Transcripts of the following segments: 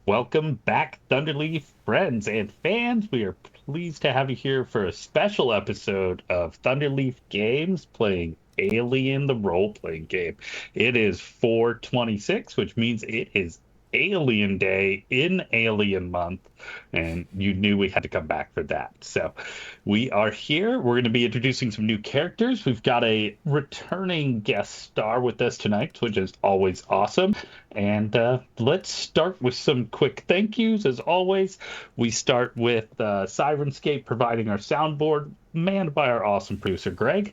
Welcome back, Thunderleaf friends and fans. We are pleased to have you here for a special episode of Thunderleaf Games playing Alien the role-playing game. It is 4/26, which means it is Alien Day in Alien Month, and you knew we had to come back for that. So we are here. We're going to be introducing some new characters. We've got a returning guest star with us tonight, which is always awesome. And let's start with some quick thank yous. As always, we start with Sirenscape providing our soundboard, manned by our awesome producer, Greg.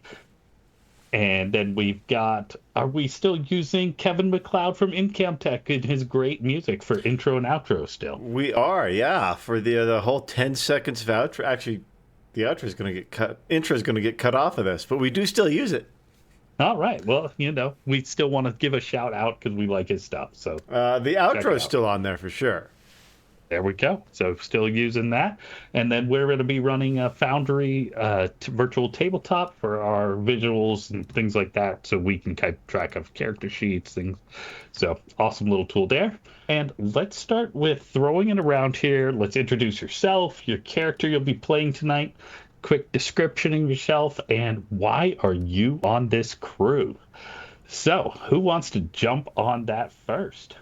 And then we've got, are we still using Kevin MacLeod from Incamtech and his great music for intro and outro still? We are, yeah, for the whole 10 seconds of outro. Actually, the outro is going to get cut. Intro is going to get cut off of this, but we do still use it. All right. Well, we still want to give a shout out because we like his stuff. So the outro is still on there for sure. There we go. So still using that. And then we're going to be running a Foundry virtual tabletop for our visuals and things like that, so we can keep track of character sheets, things. So awesome little tool there. And let's start with throwing it around here. Let's introduce yourself, your character you'll be playing tonight, quick description of yourself, and why are you on this crew? So who wants to jump on that first?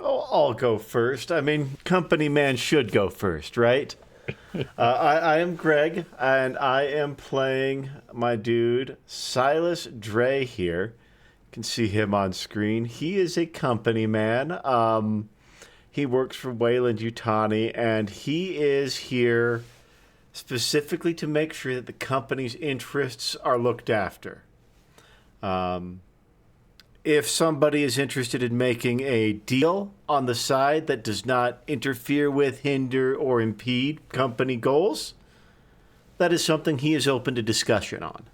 Oh, I'll go first. I mean, company man should go first, right? I am Greg, and I am playing my dude, Silas Drey here. You can see him on screen. He is a company man. He works for Weyland-Yutani, and he is here specifically to make sure that the company's interests are looked after. If somebody is interested in making a deal on the side that does not interfere with, hinder, or impede company goals, that is something he is open to discussion on.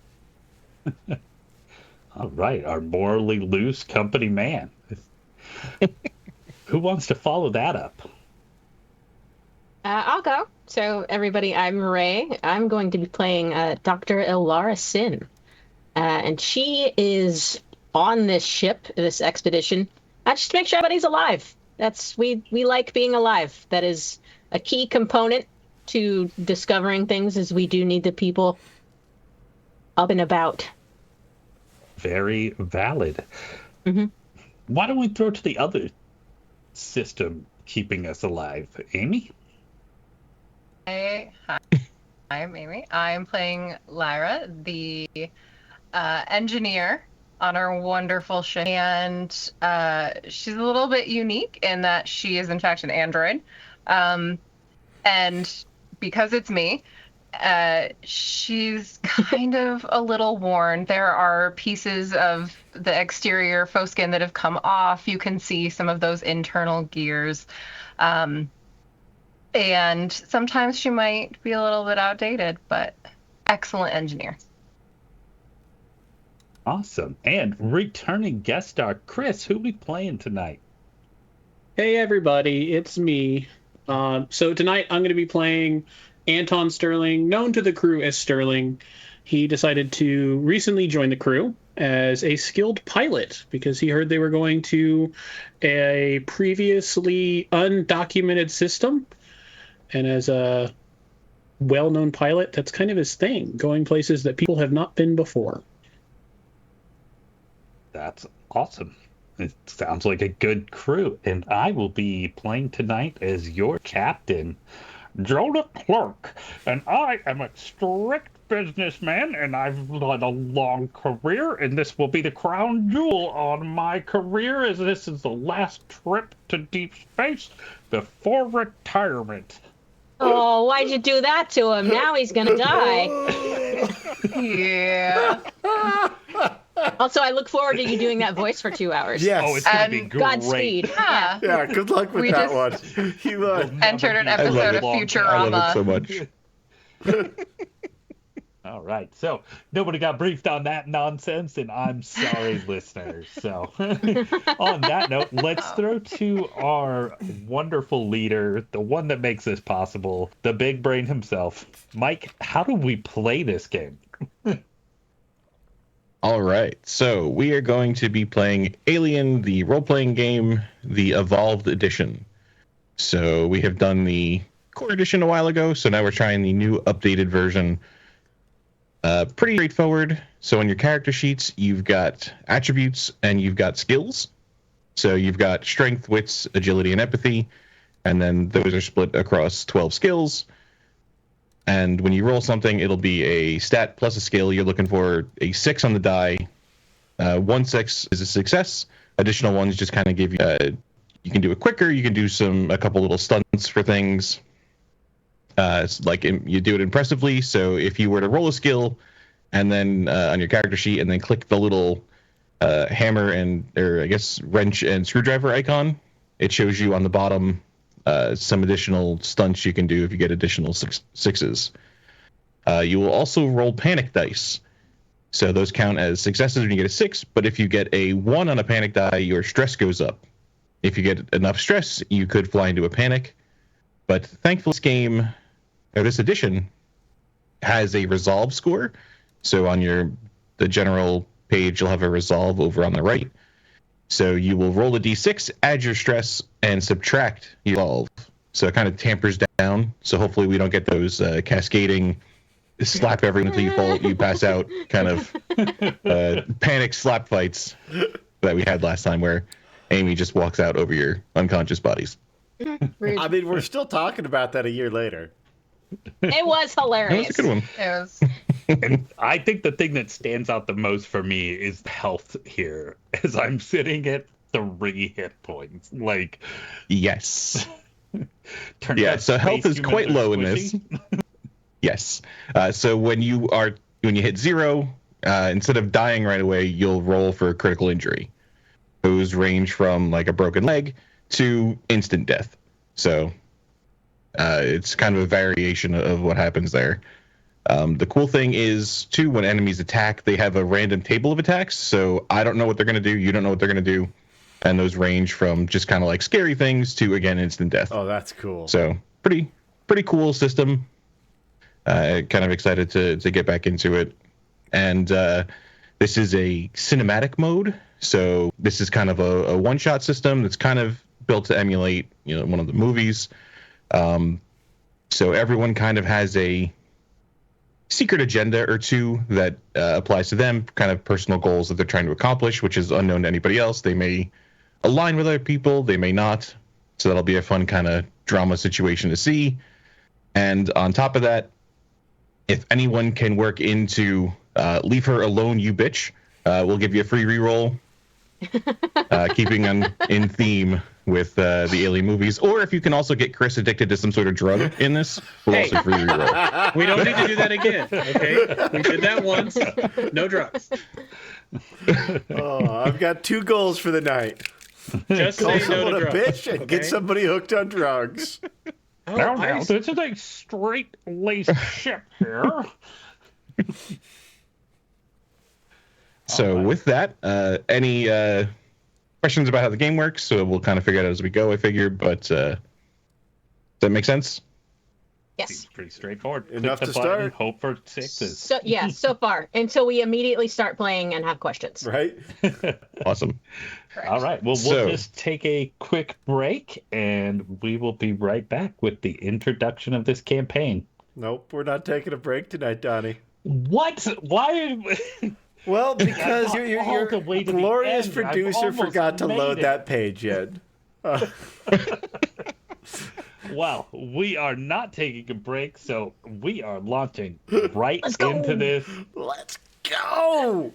All right, our morally loose company man. Who wants to follow that up? I'll go. So, everybody, I'm Ray. I'm going to be playing Dr. Elara Synn. And she is on this ship, this expedition, just to make sure everybody's alive. We like being alive. That is a key component to discovering things, as we do need the people up and about. Very valid. Mm-hmm. Why don't we throw to the other system keeping us alive? Amy? Hi, I'm Amy. I'm playing Lyra, the engineer on our wonderful ship, and she's a little bit unique in that she is in fact an android, and because it's me, she's kind of a little worn. There are pieces of the exterior faux skin that have come off. You can see some of those internal gears, and sometimes she might be a little bit outdated, but excellent engineer. Awesome. And returning guest star, Chris, who we playing tonight? Hey, everybody, it's me. So tonight I'm going to be playing Anton Sterling, known to the crew as Sterling. He decided to recently join the crew as a skilled pilot because he heard they were going to a previously undocumented system. And as a well-known pilot, that's kind of his thing, going places that people have not been before. That's awesome. It sounds like a good crew. And I will be playing tonight as your captain, Jonah Clerk. And I am a strict businessman, and I've led a long career, and this will be the crown jewel on my career, as this is the last trip to deep space before retirement. Oh, why'd you do that to him? Now he's gonna die. Yeah. Also, I look forward to you doing that voice for 2 hours. Yes. Oh, it's going to be great. Godspeed. Yeah. Yeah, good luck with We that just- one. You Entered an episode of Futurama. I love it so much. All right. So nobody got briefed on that nonsense, and I'm sorry, listeners. So on that note, let's throw to our wonderful leader, the one that makes this possible, the big brain himself. Mike, how do we play this game? All right, so we are going to be playing Alien, the role-playing game, the Evolved Edition. So we have done the core edition a while ago, so now we're trying the new updated version. Pretty straightforward. So on your character sheets, you've got attributes and you've got skills. So you've got strength, wits, agility, and empathy, and then those are split across 12 skills. And when you roll something, it'll be a stat plus a skill. You're looking for a 6 on the die. 1 6 is a success. Additional ones just kind of give you... you can do it quicker. You can do a couple little stunts for things. You do it impressively. So if you were to roll a skill and then on your character sheet and then click the little hammer or I guess wrench and screwdriver icon, it shows you on the bottom some additional stunts you can do if you get additional sixes. You will also roll panic dice. So those count as successes when you get a 6, but if you get a 1 on a panic die, your stress goes up. If you get enough stress, you could fly into a panic. But thankfully, this edition has a resolve score. So on the general page, you'll have a resolve over on the right. So you will roll a d6, add your stress, and subtract your resolve. So it kind of tampers down. So hopefully we don't get those cascading slap everyone until you pass out kind of panic slap fights that we had last time where Amy just walks out over your unconscious bodies. Rude. I mean, we're still talking about that a year later. It was hilarious. That was a good one. It was. And I think the thing that stands out the most for me is health here, as I'm sitting at 3 hit points. Like, Yes. turns Yeah, out so health space is quite humans are low in this. squishy. Yes. So when you hit 0, instead of dying right away, you'll roll for a critical injury. Those range from like a broken leg to instant death. So it's kind of a variation of what happens there. The cool thing is, too, when enemies attack, they have a random table of attacks. So I don't know what they're going to do. You don't know what they're going to do. And those range from just kind of like scary things to, again, instant death. Oh, that's cool. So pretty cool system. Kind of excited to get back into it. And this is a cinematic mode. So this is kind of a one-shot system that's kind of built to emulate, one of the movies. So everyone kind of has a secret agenda or two that applies to them, kind of personal goals that they're trying to accomplish, which is unknown to anybody else. They may align with other people, they may not. So that'll be a fun kind of drama situation to see. And on top of that, if anyone can work into Leave Her Alone, You Bitch, we'll give you a free reroll, keeping in theme with the Alien movies. Or if you can also get Chris addicted to some sort of drug in this, we'll also free reroll. We don't need to do that again, okay? We did that once. No drugs. Oh, I've got 2 goals for the night. Just Call say no someone to a drugs. bitch and get okay? somebody hooked on drugs. Oh, Now, I- this is a straight-laced ship here. So with that, any questions about how the game works? So we'll kind of figure it out as we go, I figure. But does that make sense? Yes. Seems pretty straightforward. Enough Click the to button, start. hope for 6s. So far, until we immediately start playing and have questions. Right? Awesome. All right. Well, So- we'll just take a quick break, and we will be right back with the introduction of this campaign. Nope, we're not taking a break tonight, Donnie. What? Why? Well, because got your all the way to the glorious end. I've producer almost forgot to made load it. that page yet. Well, we are not taking a break, so we are launching right Let's go. into this. Let's go!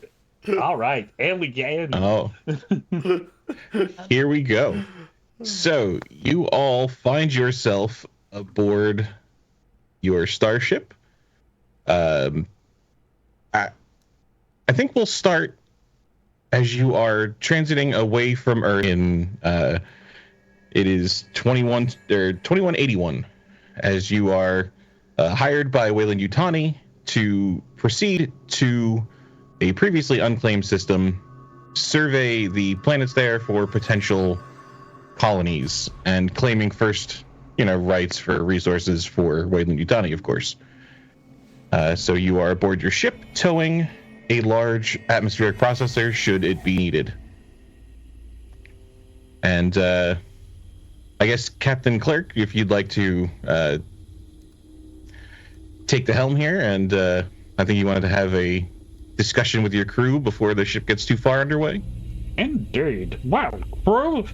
All right, and we get Oh. Here we go. So you all find yourself aboard your starship. I think we'll start as you are transiting away from Earth in it is 2181 as you are hired by Weyland-Yutani to proceed to a previously unclaimed system, survey the planets there for potential colonies, and claiming first, rights for resources for Weyland-Yutani, of course. So you are aboard your ship, towing a large atmospheric processor should it be needed. And I guess, Captain Clerk, if you'd like to take the helm here, and I think you wanted to have a discussion with your crew before the ship gets too far underway. Indeed. Well, crew,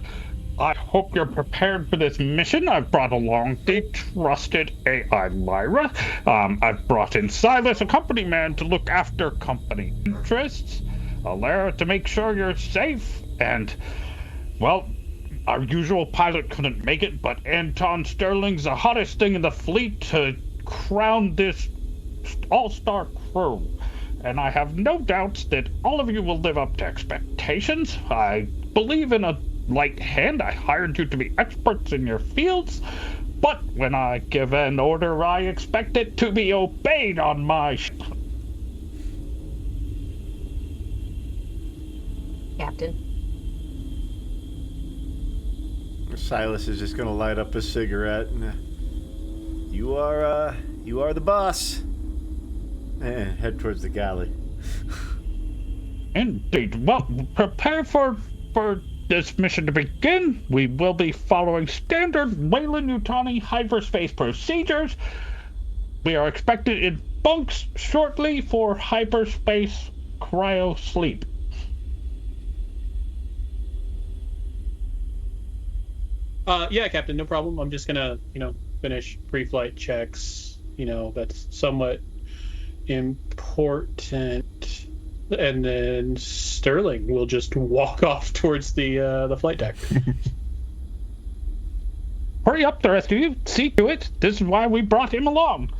I hope you're prepared for this mission. I've brought along the trusted AI Lyra. I've brought in Silas, a company man, to look after company interests. Elara to make sure you're safe. And, well, our usual pilot couldn't make it, but Anton Sterling's the hottest thing in the fleet to crown this all-star crew. And I have no doubts that all of you will live up to expectations. I believe in a light hand. I hired you to be experts in your fields. But when I give an order, I expect it to be obeyed on my ship. Captain. Silas is just gonna light up a cigarette and you are the boss. And head towards the galley. Indeed. Well, prepare for this mission to begin. We will be following standard Weyland-Yutani hyperspace procedures. We are expected in bunks shortly for hyperspace cryo sleep. Yeah, Captain, no problem. I'm just gonna, finish pre-flight checks. That's somewhat important. And then Sterling will just walk off towards the flight deck. Hurry up, the rest of you. See to it. This is why we brought him along.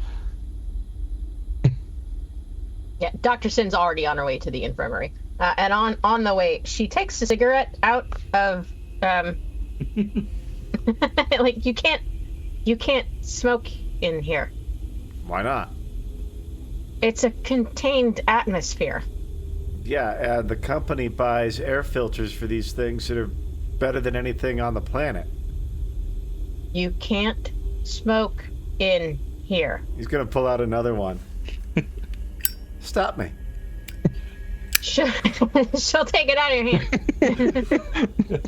Yeah, Dr. Syn's already on her way to the infirmary. And on the way, she takes a cigarette out of like you can't smoke in here. Why not? It's a contained atmosphere. Yeah, the company buys air filters for these things that are better than anything on the planet. You can't smoke in here. He's gonna pull out another one. Stop me. She'll take it out of your hand.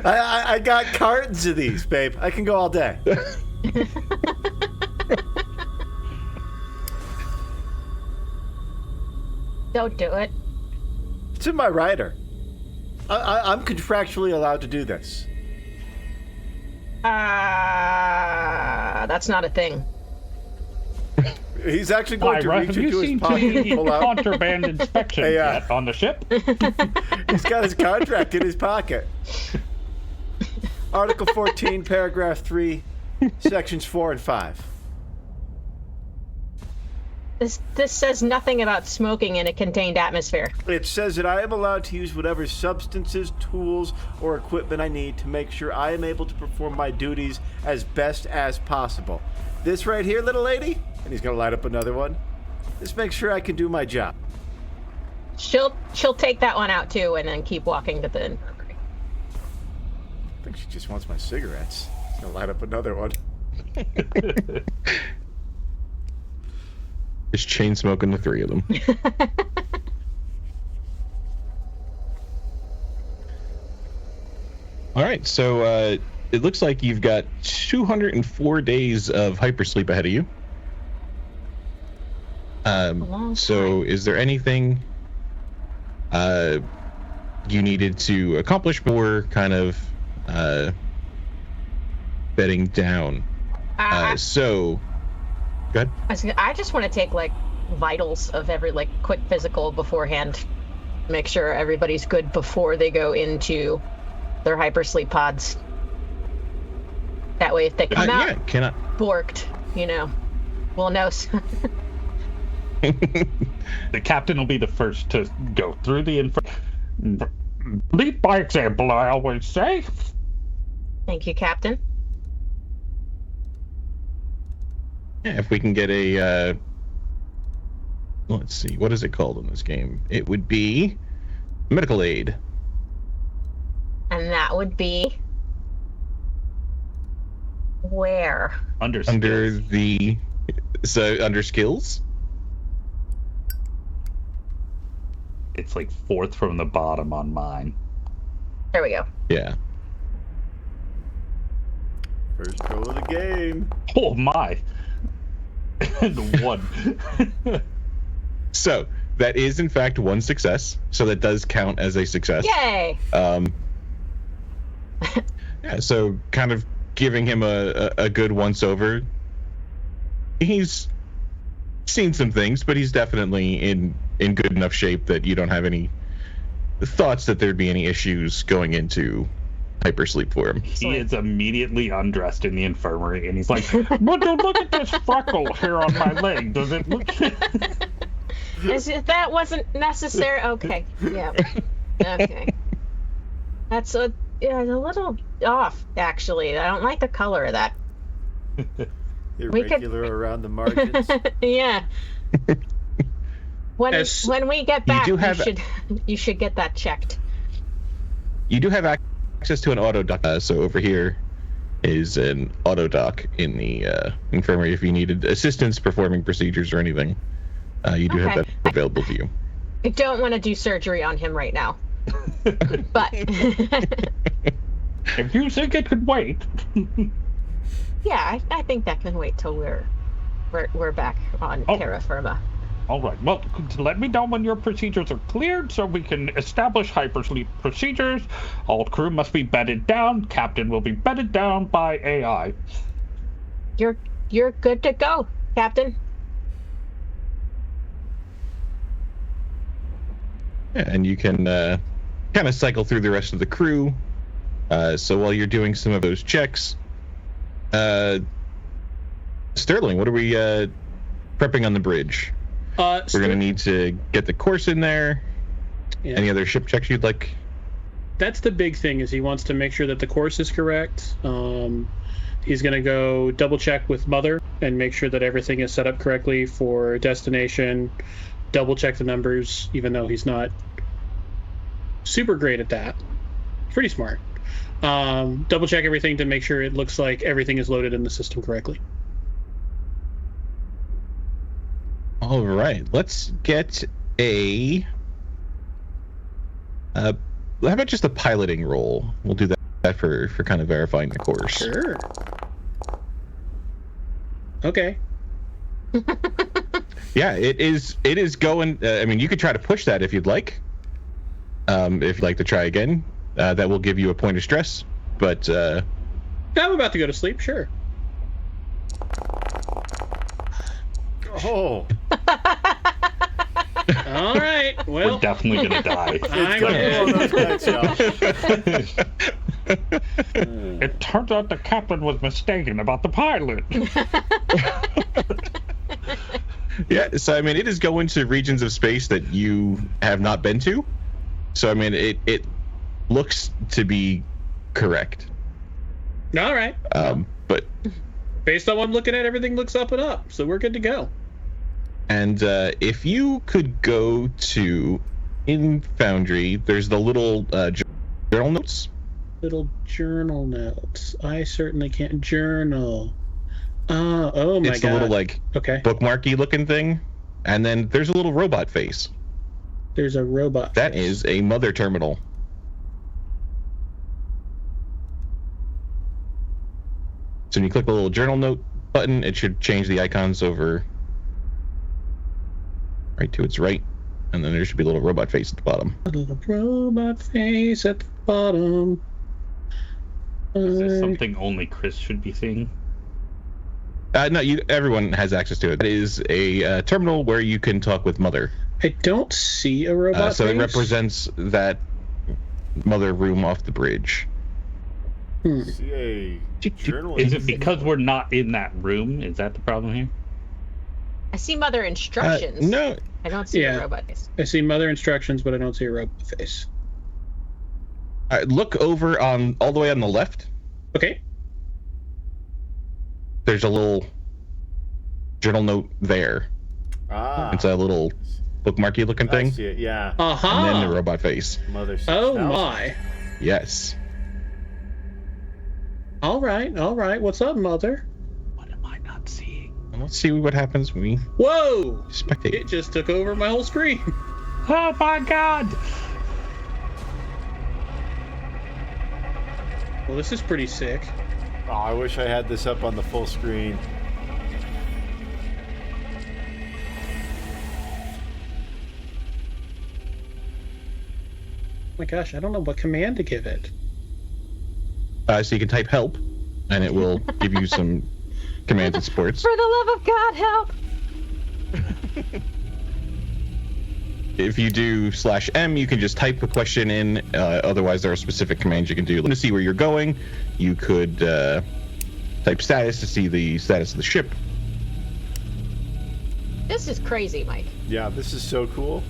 I got cartons of these, babe. I can go all day. Don't do it. It's in my rider. I'm contractually allowed to do this. That's not a thing. He's actually going to Lyra, reach have you into his seen pocket and the pull out. contraband inspection yet on the ship? He's got his contract in his pocket. Article 14, paragraph 3, sections 4 and 5. This says nothing about smoking in a contained atmosphere. It says that I am allowed to use whatever substances, tools, or equipment I need to make sure I am able to perform my duties as best as possible. This right here, little lady, and he's gonna light up another one. This makes sure I can do my job. She'll take that one out too, and then keep walking to the infirmary. I think she just wants my cigarettes. He's gonna light up another one. Just chain smoking the three of them. All right, so it looks like you've got 204 days of hypersleep ahead of you. So is there anything you needed to accomplish before kind of bedding down? So, go ahead. I just want to take vitals of every quick physical beforehand. Make sure everybody's good before they go into their hypersleep pods. That way, if they come out borked, we'll know. The captain will be the first to go through the lead by example, I always say. Thank you, Captain. Yeah, if we can get a let's see, what is it called in this game? It would be medical aid. And that would be where? Under skills. It's fourth from the bottom on mine. There we go. Yeah. First roll of the game. Oh my. And 1. So that is in fact 1 success. So that does count as a success. Yay! Yeah, so kind of giving him a good once over. He's seen some things, but he's definitely in good enough shape that you don't have any thoughts that there'd be any issues going into hypersleep for him. He is immediately undressed in the infirmary, and he's like, "But look at this freckle here on my leg. Does it look?" That wasn't necessary. Okay. Yeah. Okay. That's a little off, actually. I don't like the color of that. Irregular around the margins. Yeah. When we get back, you should get that checked. You do have access to an auto dock. So over here is an auto dock in the infirmary if you needed assistance performing procedures or anything. You do have that available to you. I don't want to do surgery on him right now. But if you think it could wait. Yeah, I think that can wait till we're back on terra firma. All right. Well, let me know when your procedures are cleared so we can establish hypersleep procedures. All crew must be bedded down. Captain will be bedded down by AI. You're good to go, Captain. Yeah, and you can kind of cycle through the rest of the crew. So while you're doing some of those checks, Sterling, what are we prepping on the bridge? We're going to need to get the course in there. Yeah. Any other ship checks you'd like? That's the big thing, is he wants to make sure that the course is correct. He's going to go double check with Mother and make sure that everything is set up correctly for destination. Double check the numbers, even though he's not super great at that. Pretty smart. Double check everything to make sure it looks like everything is loaded in the system correctly. All right, let's get a how about just a piloting roll? We'll do that for kind of verifying the course. Sure. Okay. Yeah, it is going. I mean, you could try to push that if you'd like. If you'd like to try again, that will give you a point of stress. But I'm about to go to sleep. Sure. Oh. All right. Well, we're definitely gonna die. It turns out the captain was mistaken about the pilot. Yeah, so I mean, it is going to regions of space that you have not been to. So I mean, it looks to be correct. All right. But based on what I'm looking at, everything looks up and up, so we're good to go. And if you could go to in Foundry, there's the little journal notes. Little journal notes. I certainly can't journal. Oh my god. It's the little bookmarky looking thing, and then there's a little robot face. There's a robot. That is a Mother terminal. So when you click the little journal note button, it should change the icons over right to its right, and then there should be a little robot face at the bottom. A little robot face at the bottom. Is this something only Chris should be seeing? No, everyone has access to it. It is a terminal where you can talk with Mother. I don't see a robot so face. it represents that Mother room off the bridge. See a journal. Is it because we're not in that room? Is that the problem here? I see Mother instructions. No. I don't see a robot face. I see Mother instructions, but I don't see a robot face. Look over all the way on the left. Okay. There's a little journal note there. It's a little bookmarky looking thing. I see it, yeah. Uh-huh. And then the robot face. Mother. Oh my. Yes. All right. What's up, Mother? What am I not seeing? And let's see what happens when we Whoa! spectate. It just took over my whole screen. Oh my god! Well, this is pretty sick. Oh, I wish I had this up on the full screen. Oh my gosh, I don't know what command to give it. So you can type help, and it will give you some commands and supports. For the love of God, help! If you do /M, you can just type a question in. Otherwise, there are specific commands you can do to see where you're going. You could type status to see the status of the ship. This is crazy, Mike. Yeah, this is so cool.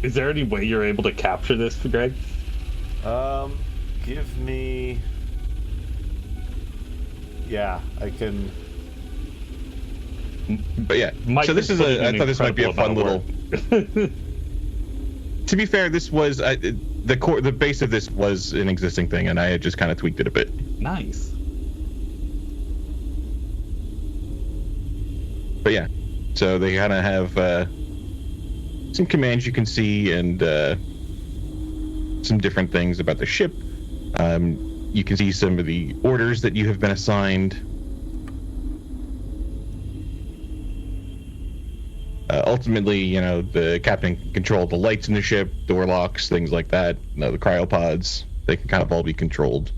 Is there any way you're able to capture this, Greg? Give me... Yeah, I can... But yeah, Mike so this is I thought this might be a fun little... To be fair, this was... the base of this was an existing thing, and I had just kind of tweaked it a bit. Nice. But yeah, so they kind of have some commands you can see and some different things about the ship. You can see some of the orders that you have been assigned. Ultimately, you know, the captain can control the lights in the ship, door locks, things like that. You know, the cryopods, they can kind of all be controlled.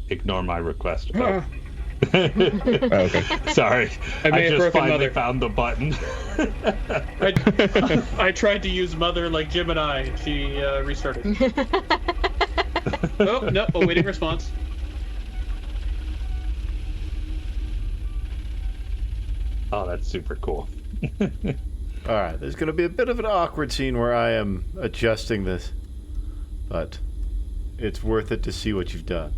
Ignore my request. Ah. Okay. Sorry. I may have just broken finally Mother. found the button. I tried to use Mother like Gemini, and she restarted. Oh, no, awaiting response. Oh, that's super cool. All right, there's going to be a bit of an awkward scene where I am adjusting this, but it's worth it to see what you've done.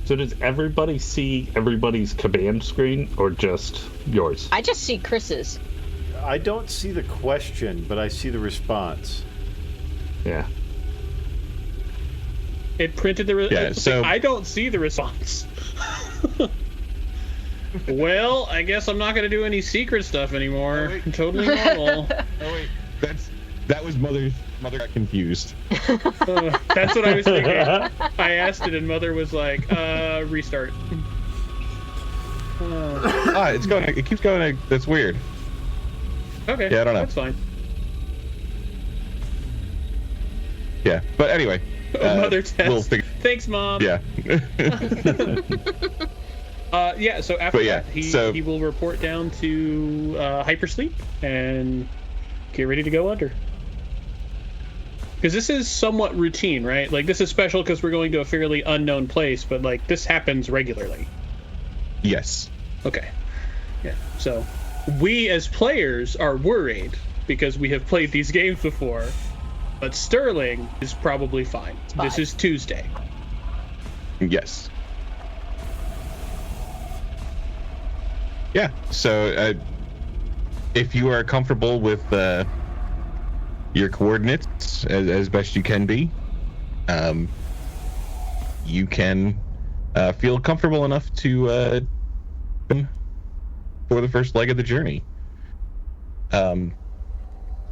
So does everybody see everybody's command screen or just yours? I just see Chris's. I don't see the question, but I see the response. Yeah. It printed the Yeah, so- I don't see the response. Well, I guess I'm not going to do any secret stuff anymore. Oh, wait. Totally normal. Oh wait, that was Mother got confused. That's what I was thinking. I asked it, and Mother was like, restart. It keeps going. That's weird. Okay, Yeah, I don't know. That's fine. Yeah, but anyway. Mother test. We'll figure. Thanks, Mom. Yeah. Yeah, so after But yeah, that, he will report down to hypersleep and get ready to go under. Because this is somewhat routine, right? Like, this is special because we're going to a fairly unknown place, but, like, this happens regularly. Yes. Okay. Yeah, so we as players are worried because we have played these games before, but Sterling is probably fine. This is Tuesday. Yes. Yeah. So, if you are comfortable with your coordinates as best you can be, you can feel comfortable enough to for the first leg of the journey.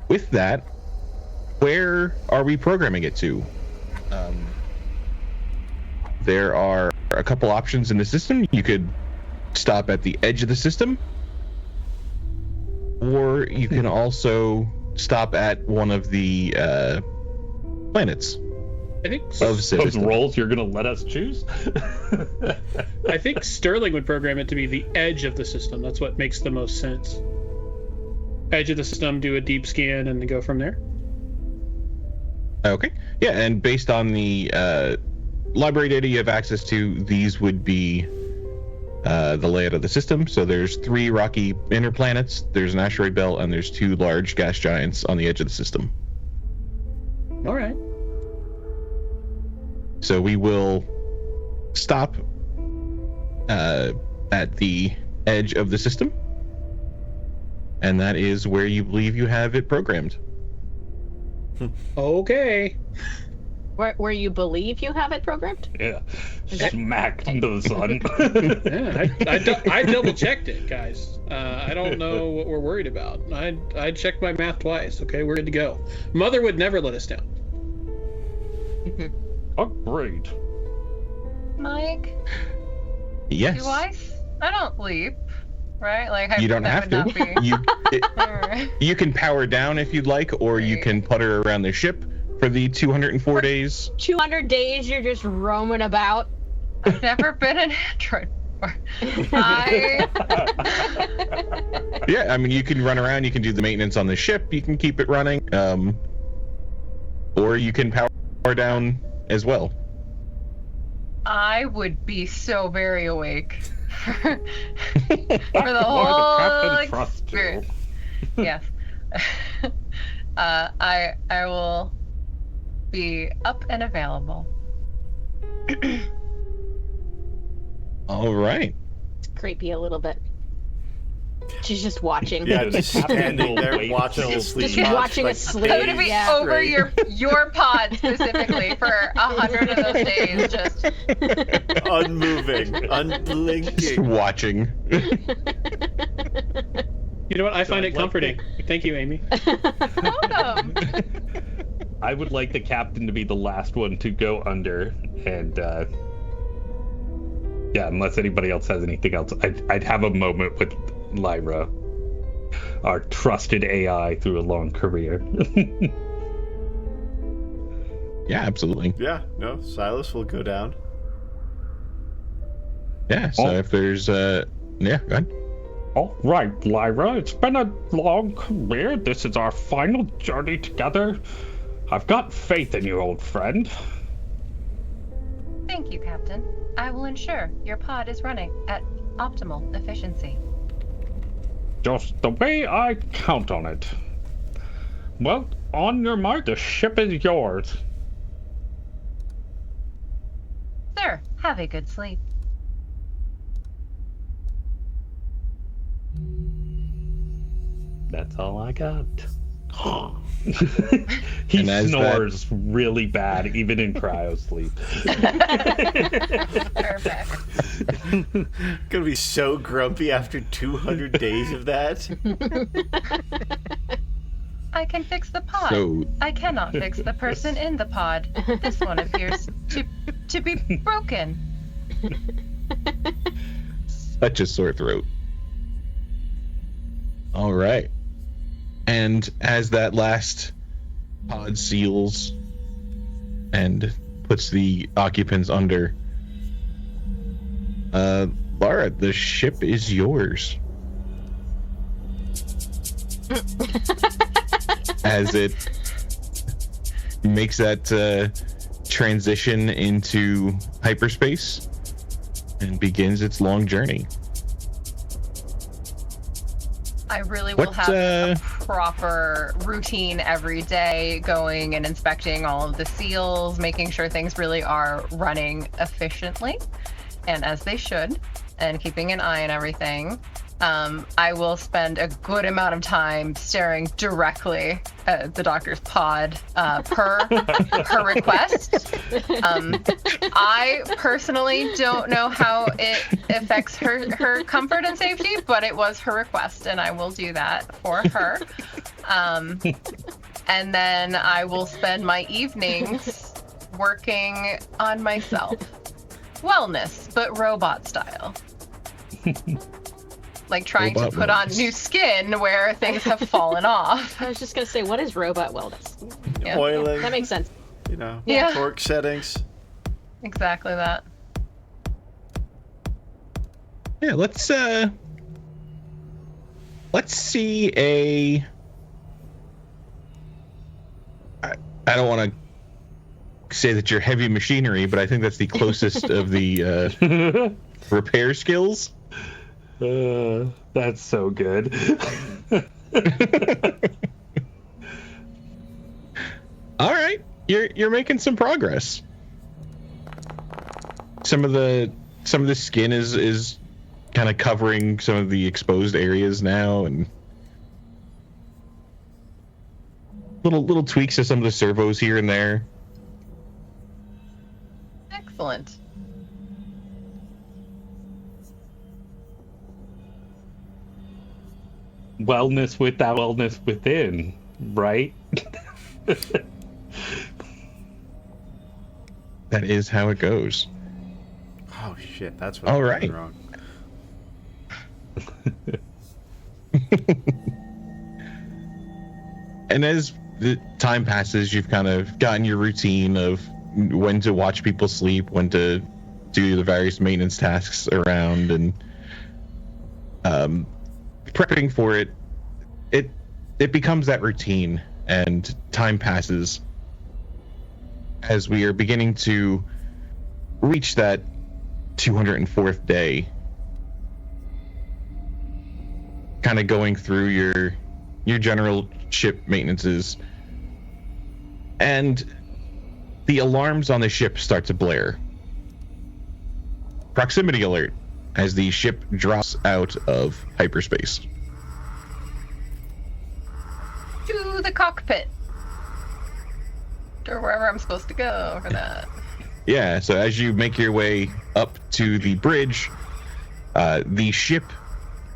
With that, where are we programming it to? There are a couple options in the system. You could stop at the edge of the system, or you can also stop at one of the planets I think of the Those system. roles you're gonna let us choose? I think Sterling would program it to be the edge of the system. That's what makes the most sense. Edge of the system, do a deep scan, and then go from there. Okay. Yeah, and based on the library data you have access to, these would be the layout of the system. So there's 3 rocky inner planets, there's an asteroid belt, and there's 2 large gas giants on the edge of the system. All right. So we will stop at the edge of the system, and that is where you believe you have it programmed. Okay. Where you believe you have it programmed? Yeah. Smack the sun. Yeah, I double checked it, guys. I don't know what we're worried about. I checked my math twice. Okay, we're good to go. Mother would never let us down. Agreed. Mike, Yes. I don't leap, right? Like You don't that have would to. not be- Alright. You can power down if you'd like, or you can putter around the ship for the 204 days. 200 days you're just roaming about. I've never been an android before. Yeah, I mean, you can run around, you can do the maintenance on the ship, you can keep it running, or you can power down as well. I would be so very awake for the Or whole captain trusts you. experience. Yes. I will be up and available. All right. It's creepy a little bit. She's just watching. Yeah, The just captain standing will there wait watching till a sleep. Just watching a sleep. I'm gonna be Yeah. over your pod specifically for 100 of those days. Just Unmoving, Just unblinking. watching. You know what? I find I'd it like comforting. Thank you, Amy. welcome. I would like the captain to be the last one to go under, and yeah, unless anybody else has anything else, I'd have a moment with Lyra, our trusted AI through a long career. Yeah, absolutely. Yeah, no, Silas will go down. Yeah, so if there's, yeah, go ahead. All right, Lyra, it's been a long career. This is our final journey together. I've got faith in you, old friend. Thank you, Captain. I will ensure your pod is running at optimal efficiency. Just the way I count on it. Well, on your mark, the ship is yours. Sir, have a good sleep. That's all I got. He And as snores really bad, even in cryo sleep. Perfect. Gonna be so grumpy after 200 days of that. I can fix the pod. So, I cannot fix the person in the pod. This one appears to be broken. such a sore throat. All right. And as that last pod seals and puts the occupants under, Lara, the ship is yours. As it makes that transition into hyperspace and begins its long journey. I really will What, have a proper routine every day, going and inspecting all of the seals, making sure things really are running efficiently and as they should, and keeping an eye on everything. I will spend a good amount of time staring directly at the doctor's pod per her request. I personally don't know how it affects her comfort and safety, but it was her request, and I will do that for her. And then I will spend my evenings working on myself. Wellness, but robot style. Like trying Robot to put on wellness. new skin where things have fallen off. I was just gonna say, what is robot wellness? Yeah. Oiling, That makes sense. you know, Yeah. torque settings. Exactly that. Yeah, let's see a. I don't want to say that you're heavy machinery, but I think that's the closest of the repair skills. That's so good. All right, you're making some progress. Some of the skin is kind of covering some of the exposed areas now, and little tweaks to some of the servos here and there. Excellent. Wellness without wellness within, right? That is how it goes. Oh shit, that's what All I'm right. doing wrong. And as the time passes, you've kind of gotten your routine of when to watch people sleep, when to do the various maintenance tasks around, and prepping for it. It becomes that routine, and time passes as we are beginning to reach that 204th day. Kind of going through your general ship maintenances, and the alarms on the ship start to blare. Proximity alert as the ship drops out of hyperspace. To the cockpit. Or wherever I'm supposed to go for that. Yeah, so as you make your way up to the bridge, the ship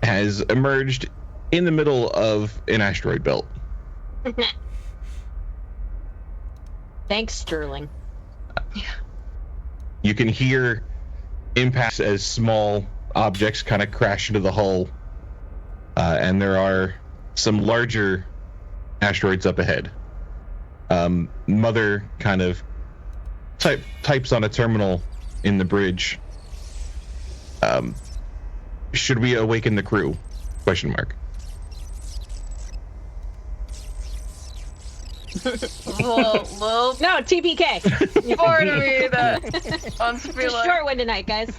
has emerged in the middle of an asteroid belt. Thanks, Sterling. You can hear impacts as small objects kind of crash into the hull, and there are some larger asteroids up ahead. Mother kind of types on a terminal in the bridge. Should we awaken the crew? Question mark. Little No, TPK. bored of me that on Just Freeleague. short one tonight, guys.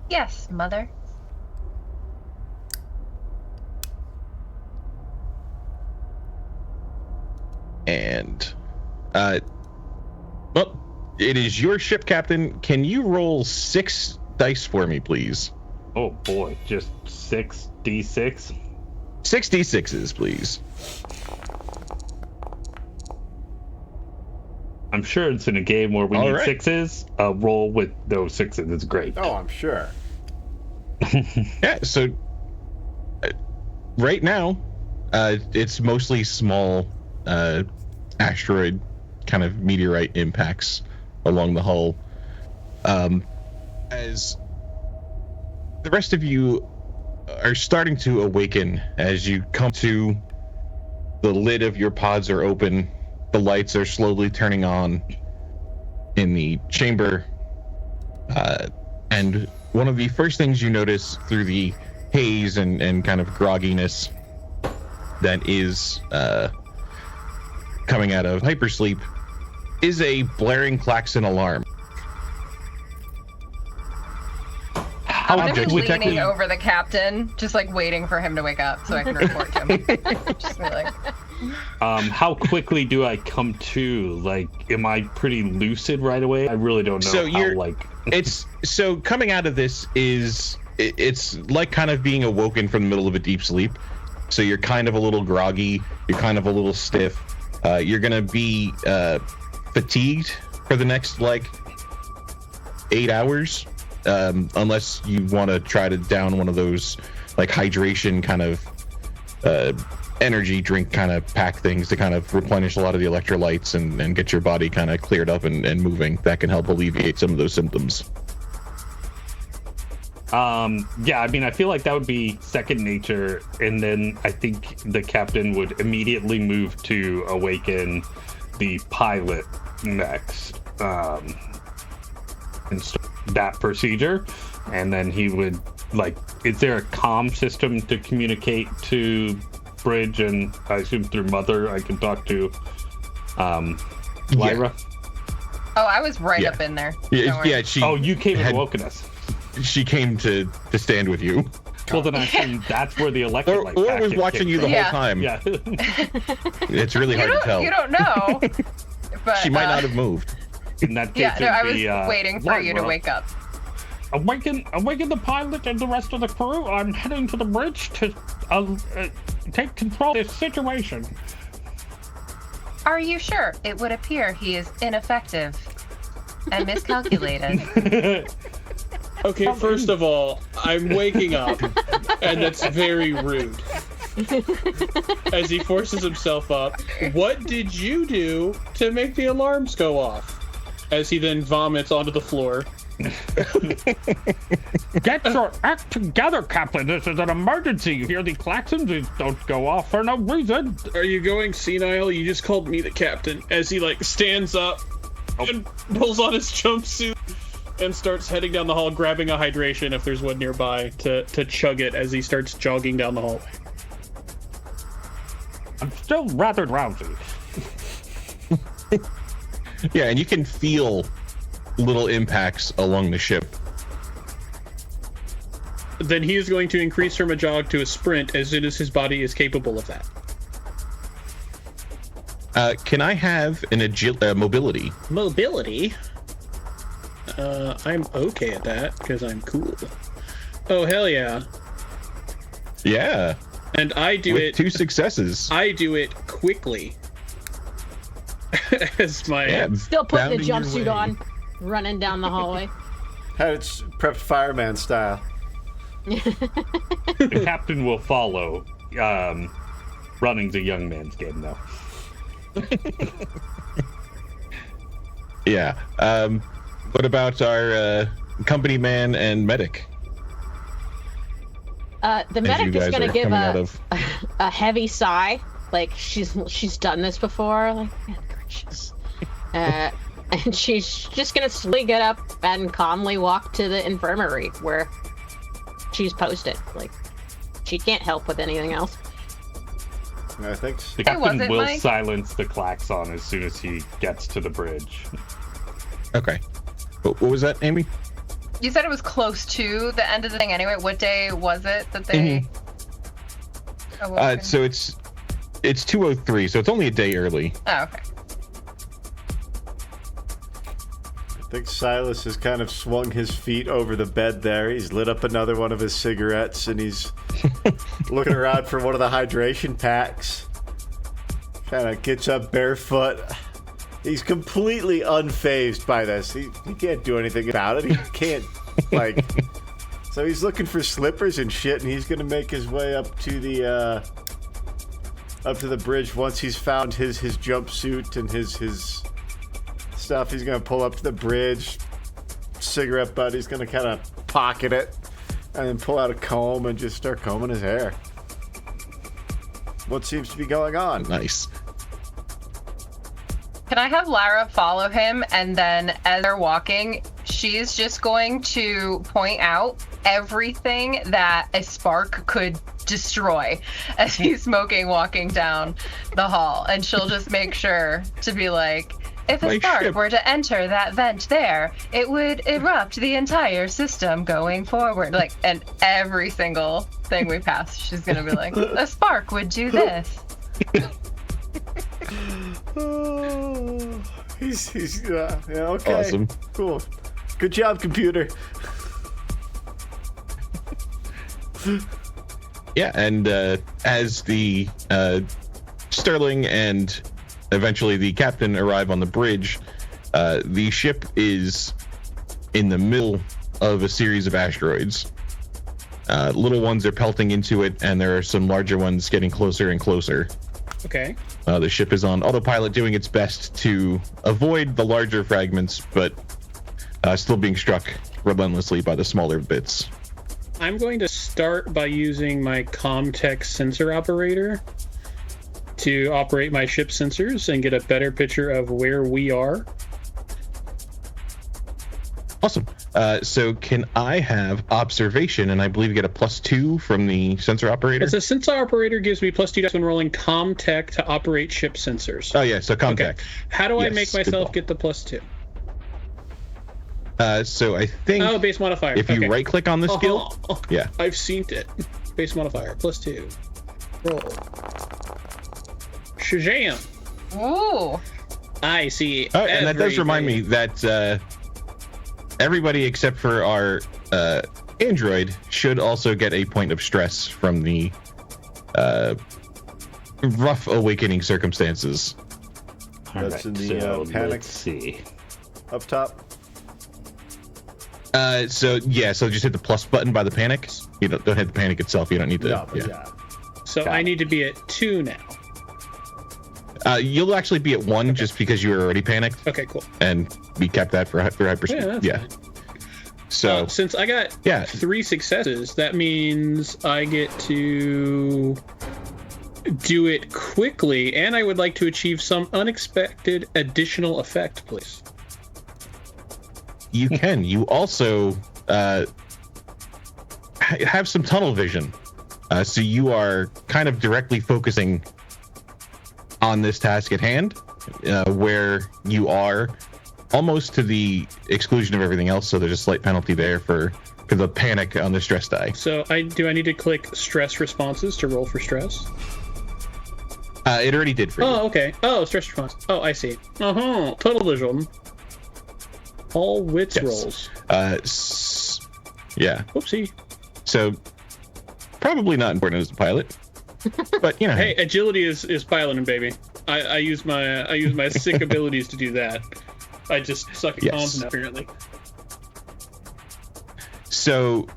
Yes, mother. And well, it is your ship, Captain. Can you roll 6 dice for me, please? Oh boy, just 6d6. 6d6s, please. I'm sure it's in a game where we All need right. sixes. A roll with those sixes is great. Oh, I'm sure. Yeah, so right now, it's mostly small asteroid kind of meteorite impacts along the hull. As the rest of you are starting to awaken, as you come to, the lid of your pods are open, the lights are slowly turning on in the chamber, and one of the first things you notice through the haze and kind of grogginess that is coming out of hypersleep is a blaring klaxon alarm. How I'm gonna be quickly- leaning over the captain, just like waiting for him to wake up so I can report to him. Just be like, how quickly do I come to? Like, am I pretty lucid right away? I really don't know. So how, you're- like, It's so coming out of this is it's like kind of being awoken from the middle of a deep sleep. So you're kind of a little groggy, you're kind of a little stiff. You're gonna be fatigued for the next like 8 hours, unless you want to try to down one of those like hydration kind of energy drink kind of pack things to kind of replenish a lot of the electrolytes and get your body kind of cleared up and moving. That can help alleviate some of those symptoms. yeah, I mean, I feel like that would be second nature, and then I think the captain would immediately move to awaken the pilot next, and start that procedure, and then he would, like, is there a comm system to communicate to Bridge, and I assume through Mother I can talk to Lyra? oh, I was right Yeah. up in there. Don't Yeah, worry. yeah. She Oh, you came and had- awoken us. she came to stand with you, Well, then I assume that's where the electrolyte or was packet watching you the kicked whole Yeah. time. in. Yeah. It's really hard to tell. You don't know. But She might not have moved. In that case, Yeah, no, it'd I was be, waiting for you to Lyra. wake up. Awaken the pilot and the rest of the crew. I'm heading to the bridge to take control of this situation. Are you sure? It would appear he is ineffective and miscalculated. Okay, first of all, I'm waking up, and that's very rude. As he forces himself up, what did you do to make the alarms go off? As he then vomits onto the floor. Get your act together, Captain. This is an emergency. You hear the klaxons? Don't go off for no reason. Are you going senile? You just called me the captain. As he, stands up and pulls on his jumpsuit and starts heading down the hall, grabbing a hydration if there's one nearby to chug it as he starts jogging down the hallway. I'm still rather drowsy. Yeah, and you can feel little impacts along the ship. Then he is going to increase from a jog to a sprint as soon as his body is capable of that. Can I have an mobility? Mobility? I'm okay at that because I'm cool. Oh, hell yeah. Yeah. And I do With it... 2 successes. I do it quickly. As my... Still putting the bounding your jumpsuit way. on, running down the hallway. It's prepped fireman style. The captain will follow, running the young man's game, though. Yeah. What about our company man and medic? The medic is guys gonna are give coming out of- a heavy sigh, like she's done this before. Like, man, gracious. And she's just gonna slowly get up and calmly walk to the infirmary where she's posted. Like, she can't help with anything else. I think. The Hey, was captain it will Mike? silence the klaxon as soon as he gets to the bridge. Okay. What was that, Amy? You said it was close to the end of the thing anyway. What day was it that they... Oh, okay. So it's 2:03, so it's only a day early. Oh, okay. I think Silas has kind of swung his feet over the bed there. He's lit up another one of his cigarettes, and he's looking around for one of the hydration packs. Kind of gets up barefoot. He's completely unfazed by this. He can't do anything about it. He can't, So he's looking for slippers and shit, and he's gonna make his way up to the bridge once he's found his jumpsuit and his stuff. He's gonna pull up to the bridge, cigarette butt. He's gonna kind of pocket it, and then pull out a comb and just start combing his hair. What seems to be going on? Nice. Can I have Lyra follow him, and then as they're walking, she's just going to point out everything that a spark could destroy as he's smoking walking down the hall, and she'll just make sure to be like, if a My spark ship. were to enter that vent there, it would erupt the entire system going forward. Like, and every single thing we pass, she's gonna be like, a spark would do this. Oh, he's yeah, okay. Awesome. Cool. Good job, computer. Yeah, and as the Sterling and eventually the captain arrive on the bridge, the ship is in the middle of a series of asteroids. Little ones are pelting into it, and there are some larger ones getting closer and closer. Okay. The ship is on autopilot, doing its best to avoid the larger fragments, but still being struck relentlessly by the smaller bits. I'm going to start by using my Comtech sensor operator to operate my ship sensors and get a better picture of where we are. Awesome. So can I have observation, and I believe you get a +2 from the sensor operator? As a sensor operator gives me +2 dice when rolling Comtech to operate ship sensors. Oh yeah, so contact. Okay. How do I Yes, make good myself call. get the +2? So I think Oh, base modifier. if you Okay. right-click on the skill, Oh, yeah. I've seen it. Base modifier, +2. Roll. Shazam! Ooh. I see. Oh, and that does remind me everything. that everybody except for our android should also get a point of stress from the rough awakening circumstances. That's in the panic let's see. up top. So just hit the plus button by the panic. You don't hit the panic itself. You don't need to. No, but yeah. So I need to be at 2 now. You'll actually be at 1 just because you were already panicked. Okay, cool. And we kept that for hypersleep. Yeah, that's fine. So since I got 3 successes, that means I get to do it quickly, and I would like to achieve some unexpected additional effect, please. you can. You also have some tunnel vision. So you are kind of directly focusing on this task at hand, where you are almost to the exclusion of everything else. So there's a slight penalty there for the panic on the stress die. So I need to click stress responses to roll for stress? It already did for you. Oh, okay. Oh, stress response. Oh, I see. Total vision. All wits rolls. Yeah. Whoopsie. So probably not important as a pilot, but you know. Hey, agility is piloting, baby. I use my sick abilities to do that. I just suck at comms now, apparently. So,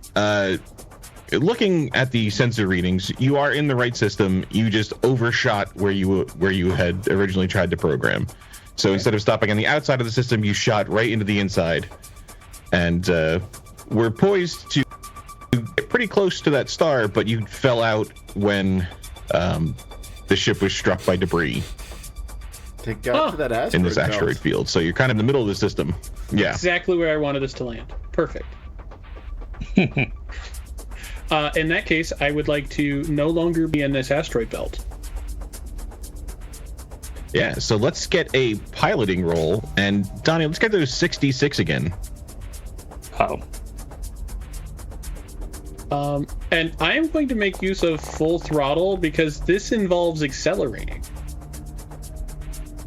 looking at the sensor readings, you are in the right system. You just overshot where you had originally tried to program. So instead of stopping on the outside of the system, you shot right into the inside, and we're poised to get pretty close to that star, but you fell out when the ship was struck by debris. Thank God for that asteroid in this asteroid field. So you're kind of in the middle of the system. Yeah. Exactly where I wanted us to land. Perfect. In that case, I would like to no longer be in this asteroid belt. Yeah, so let's get a piloting roll. And Donnie, let's get those 66 again. And I am going to make use of full throttle because this involves accelerating.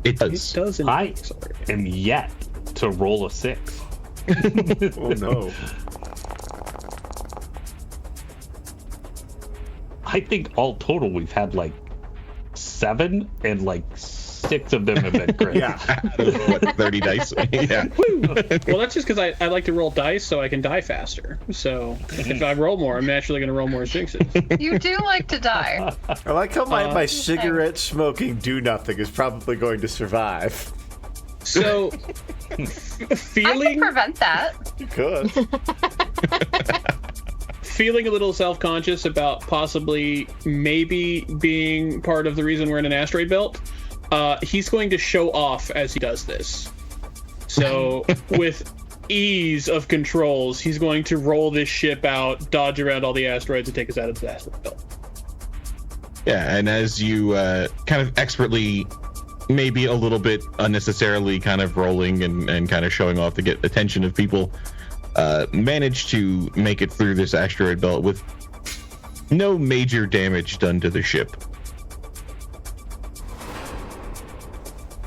It does. It does I accelerate. am yet to roll a 6. Oh no. I think all total we've had like 7, and like 6 of them have been great. Yeah. What, 30 dice? Yeah. Well, that's just because I like to roll dice so I can die faster. So if I roll more, I'm naturally going to roll more sixes. You do like to die. I like how my cigarette smoking do nothing is probably going to survive. So I feeling can prevent that. You could. feeling a little self-conscious about possibly maybe being part of the reason we're in an asteroid belt, he's going to show off as he does this. So with ease of controls, he's going to roll this ship out, dodge around all the asteroids, and take us out of the asteroid belt. Yeah, and as you kind of expertly, maybe a little bit unnecessarily kind of rolling and kind of showing off to get attention of people, manage to make it through this asteroid belt with no major damage done to the ship.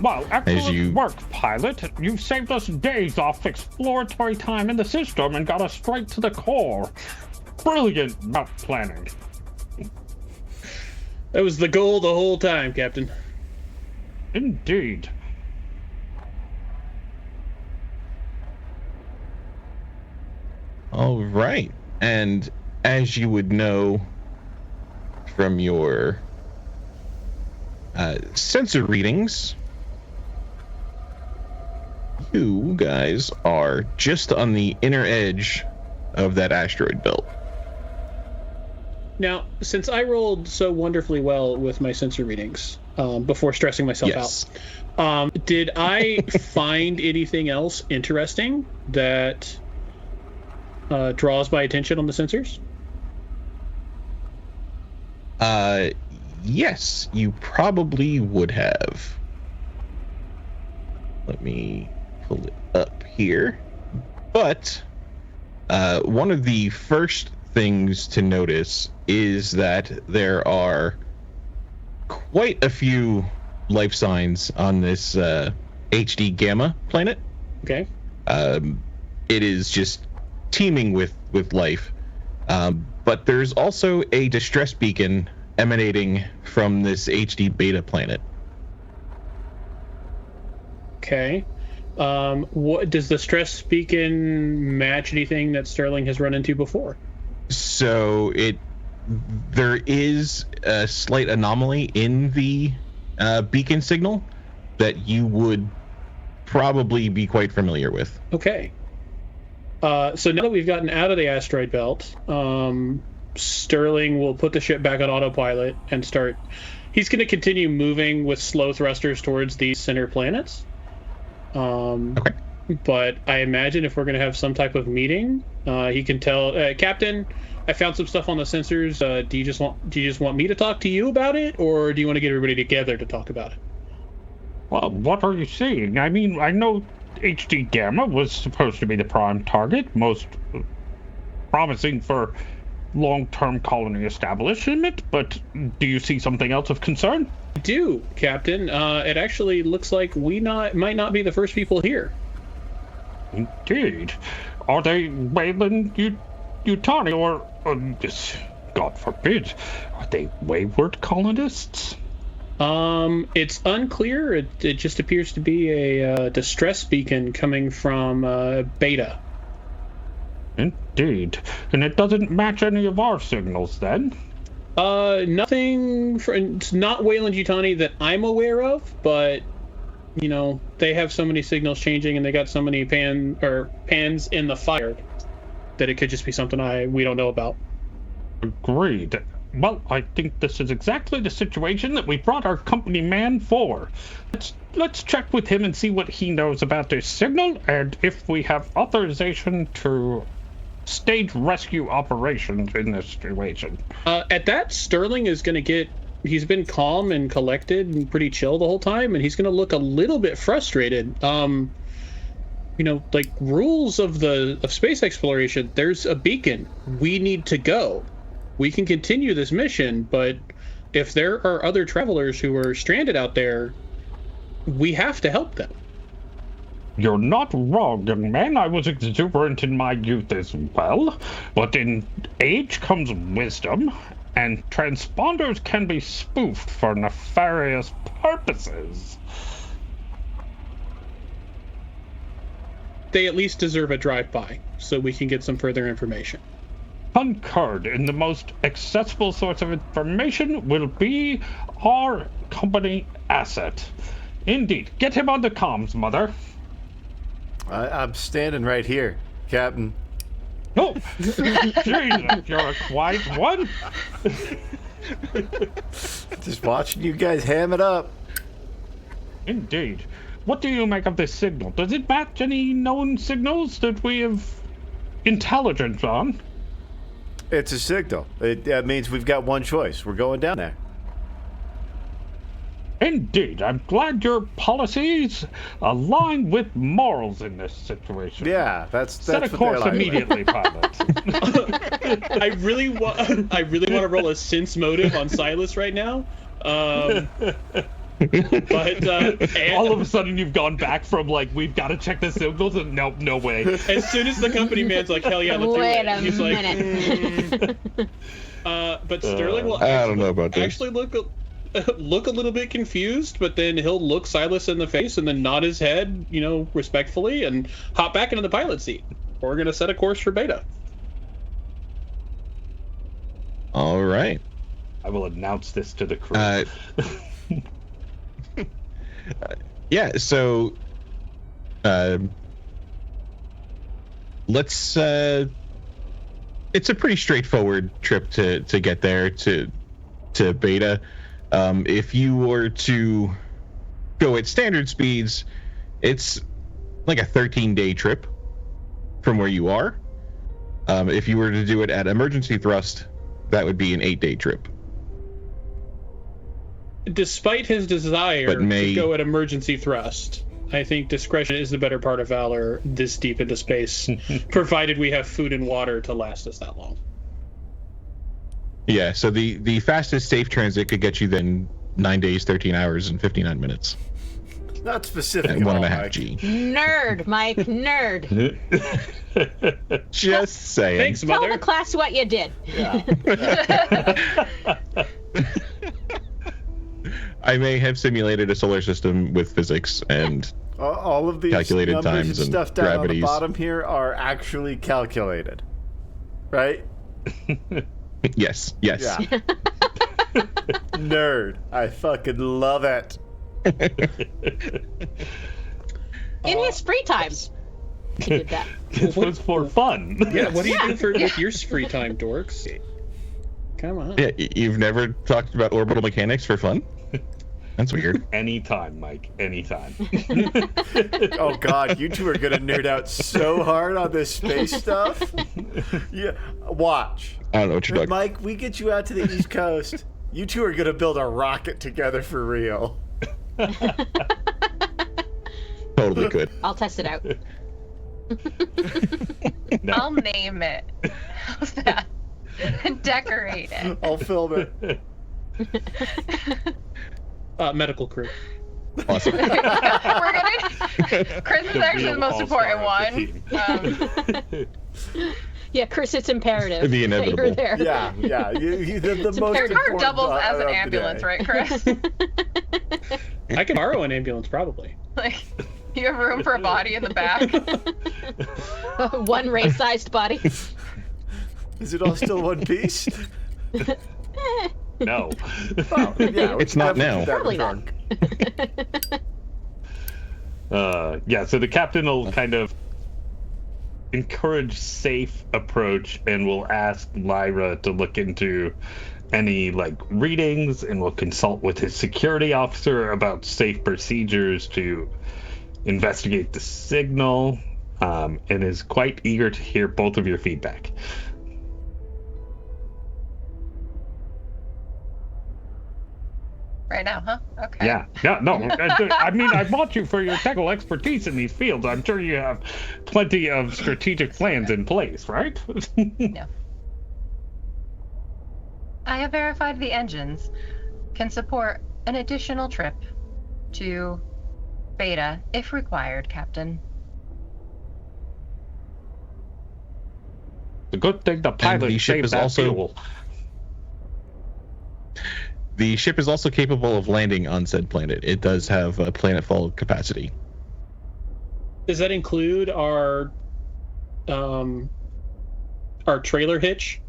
Well, excellent you- work, pilot. You've saved us days off exploratory time in the system and got us straight to the core. Brilliant route planning. That was the goal the whole time, Captain. Indeed. All right. And as you would know from your sensor readings, you guys are just on the inner edge of that asteroid belt. Now, since I rolled so wonderfully well with my sensor readings before stressing myself out, did I find anything else interesting that draws my attention on the sensors? Yes, you probably would have. Let me pull it up here. But one of the first things to notice is that there are quite a few life signs on this HD Gamma planet. Okay. It is just teeming with life. But there's also a distress beacon emanating from this HD Beta planet. Okay. What does the stress beacon match anything that Sterling has run into before? So there is a slight anomaly in the beacon signal that you would probably be quite familiar with. Okay. So now that we've gotten out of the asteroid belt, Sterling will put the ship back on autopilot and start. He's going to continue moving with slow thrusters towards these center planets. Okay. But I imagine if we're going to have some type of meeting, he can tell Captain, I found some stuff on the sensors. Do you just want me to talk to you about it, or do you want to get everybody together to talk about it? Well, what are you saying? I mean, I know HD Gamma was supposed to be the prime target, most promising for long-term colony establishment, but do you see something else of concern? I do, Captain. It actually looks like we might not be the first people here. Indeed. Are they Weyland-Yutani or, God forbid, are they wayward colonists? It's unclear. It just appears to be a distress beacon coming from Beta. Indeed. And it doesn't match any of our signals, then? Nothing. It's not Weyland-Yutani that I'm aware of, but you know they have so many signals changing, and they got so many pans in the fire that it could just be something we don't know about. Agreed. Well, I think this is exactly the situation that we brought our company man for. Let's check with him and see what he knows about this signal, and if we have authorization to stage rescue operations in this situation. At that, Sterling is going to he's been calm and collected and pretty chill the whole time, and he's going to look a little bit frustrated. Like rules of space exploration, there's a beacon. We need to go. We can continue this mission, but if there are other travelers who are stranded out there, we have to help them. You're not wrong, young man. I was exuberant in my youth as well, but in age comes wisdom, and transponders can be spoofed for nefarious purposes. They at least deserve a drive-by, so we can get some further information. Concurred, and the most accessible source of information will be our company asset. Indeed. Get him on the comms, Mother. I'm standing right here, Captain. Oh, Jesus, you're a quiet one. Just watching you guys ham it up. Indeed. What do you make of this signal? Does it match any known signals that we have intelligence on? It's a signal. That means we've got one choice. We're going down there. Indeed. I'm glad your policies align with morals in this situation. Yeah, that's Set a course like. immediately, pilot. I really want to roll a sense motive on Silas right now. But all of a sudden you've gone back from we've got to check the signals, and nope, no way. As soon as the company man's like, hell yeah, let's do it. He's minute. But Sterling will I don't know about this. actually look a little bit confused, but then he'll look Silas in the face and then nod his head, respectfully, and hop back into the pilot seat. We're gonna set a course for Beta. All right. I will announce this to the crew. Yeah, so let's it's a pretty straightforward trip to get there to Beta. If you were to go at standard speeds, it's like a 13-day trip from where you are. If you were to do it at emergency thrust, that would be an 8-day trip. Despite his desire to go at emergency thrust, I think discretion is the better part of valor this deep into space, provided we have food and water to last us that long. Yeah, so the fastest safe transit could get you then 9 days, 13 hours, and 59 minutes. Not specific. At 1.5 G. Nerd, Mike, nerd. Just saying. Thanks, Mother. Tell the class what you did. Yeah. I may have simulated a solar system with physics, and All of these Calculated numbers times and and stuff down on the gravities. bottom here are actually calculated, right? Yes. Yeah. Nerd. I fucking love it. In his free time, he did that. This was for fun. Yeah, what do you do with your free time, dorks? Come on. Yeah, you've never talked about orbital mechanics for fun? That's weird. Anytime, Mike. Anytime. Oh god, you two are gonna nerd out so hard on this space stuff. Yeah, watch. I don't know what you're talking about. Mike, we get you out to the East Coast. You two are gonna build a rocket together for real. Totally could. I'll test it out. No. I'll name it. How's that? Decorate it. I'll film it. Medical crew. Awesome. We're gonna. Chris is actually real the most all-star important of one. Yeah, Chris, it's imperative The that you're inevitable. there. Yeah. The most imperative. important Car doubles as of an the ambulance, day. right, Chris? I can borrow an ambulance, probably. Like, you have room for a body in the back. One Ray-sized body. Is it all still one piece? No. Oh, yeah, It's not now. Probably not. Yeah, so the captain will kind of encourage safe approach and will ask Lyra to look into any readings, and will consult with his security officer about safe procedures to investigate the signal, and is quite eager to hear both of your feedback. Right now, huh? Okay. Yeah, no. I mean, I want you for your technical expertise in these fields. I'm sure you have plenty of strategic plans in place, right? No. I have verified the engines can support an additional trip to Beta if required, Captain. The good thing the pilot the ship saved is that also- fuel. The ship is also capable of landing on said planet. It does have a planetfall capacity. Does that include our trailer hitch?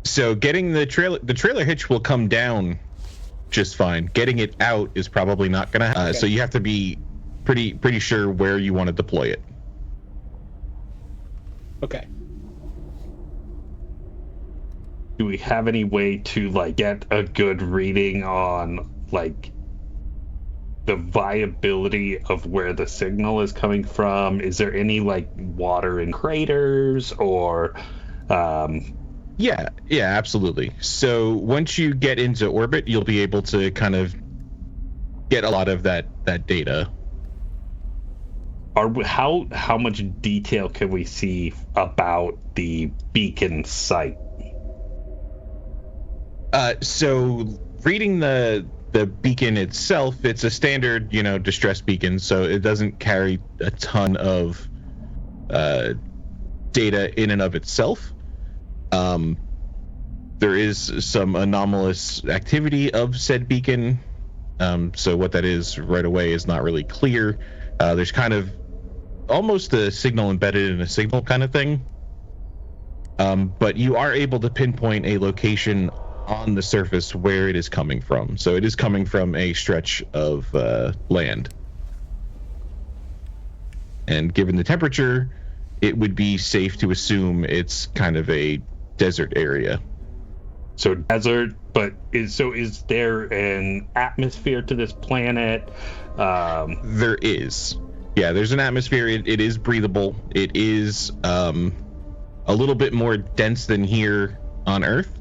So getting the trailer hitch will come down just fine. Getting it out is probably not gonna. Okay. So you have to be pretty sure where you want to deploy it. Okay. Do we have any way to get a good reading on the viability of where the signal is coming from? Is there any water in craters or Yeah, absolutely. So once you get into orbit, you'll be able to kind of get a lot of that data. how much detail can we see about the beacon site? So reading the beacon itself, it's a standard, distress beacon, so it doesn't carry a ton of data in and of itself. There is some anomalous activity of said beacon, so what that is right away is not really clear. There's kind of almost a signal embedded in a signal kind of thing, but you are able to pinpoint a location on the surface where it is coming from. So it is coming from a stretch of land. And given the temperature, it would be safe to assume it's kind of a desert area. So desert, but is there an atmosphere to this planet? There is. Yeah, there's an atmosphere. It is breathable. It is a little bit more dense than here on Earth.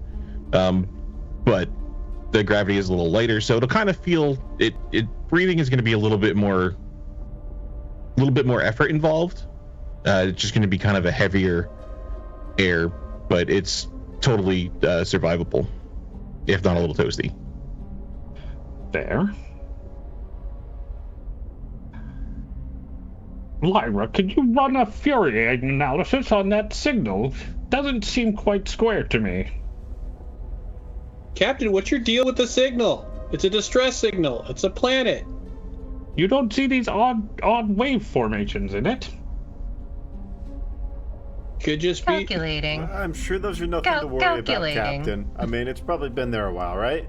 But the gravity is a little lighter, so it'll kind of feel breathing is going to be a little bit more effort involved. It's just going to be kind of a heavier air, but it's totally survivable, if not a little toasty. There. Lyra, could you run a Fury analysis on that signal? Doesn't seem quite square to me. Captain, what's your deal with the signal? It's a distress signal. It's a planet. You don't see these odd wave formations in it. Could just be. Calculating. I'm sure those are nothing to worry about, Calculating. Captain. I mean, it's probably been there a while, right?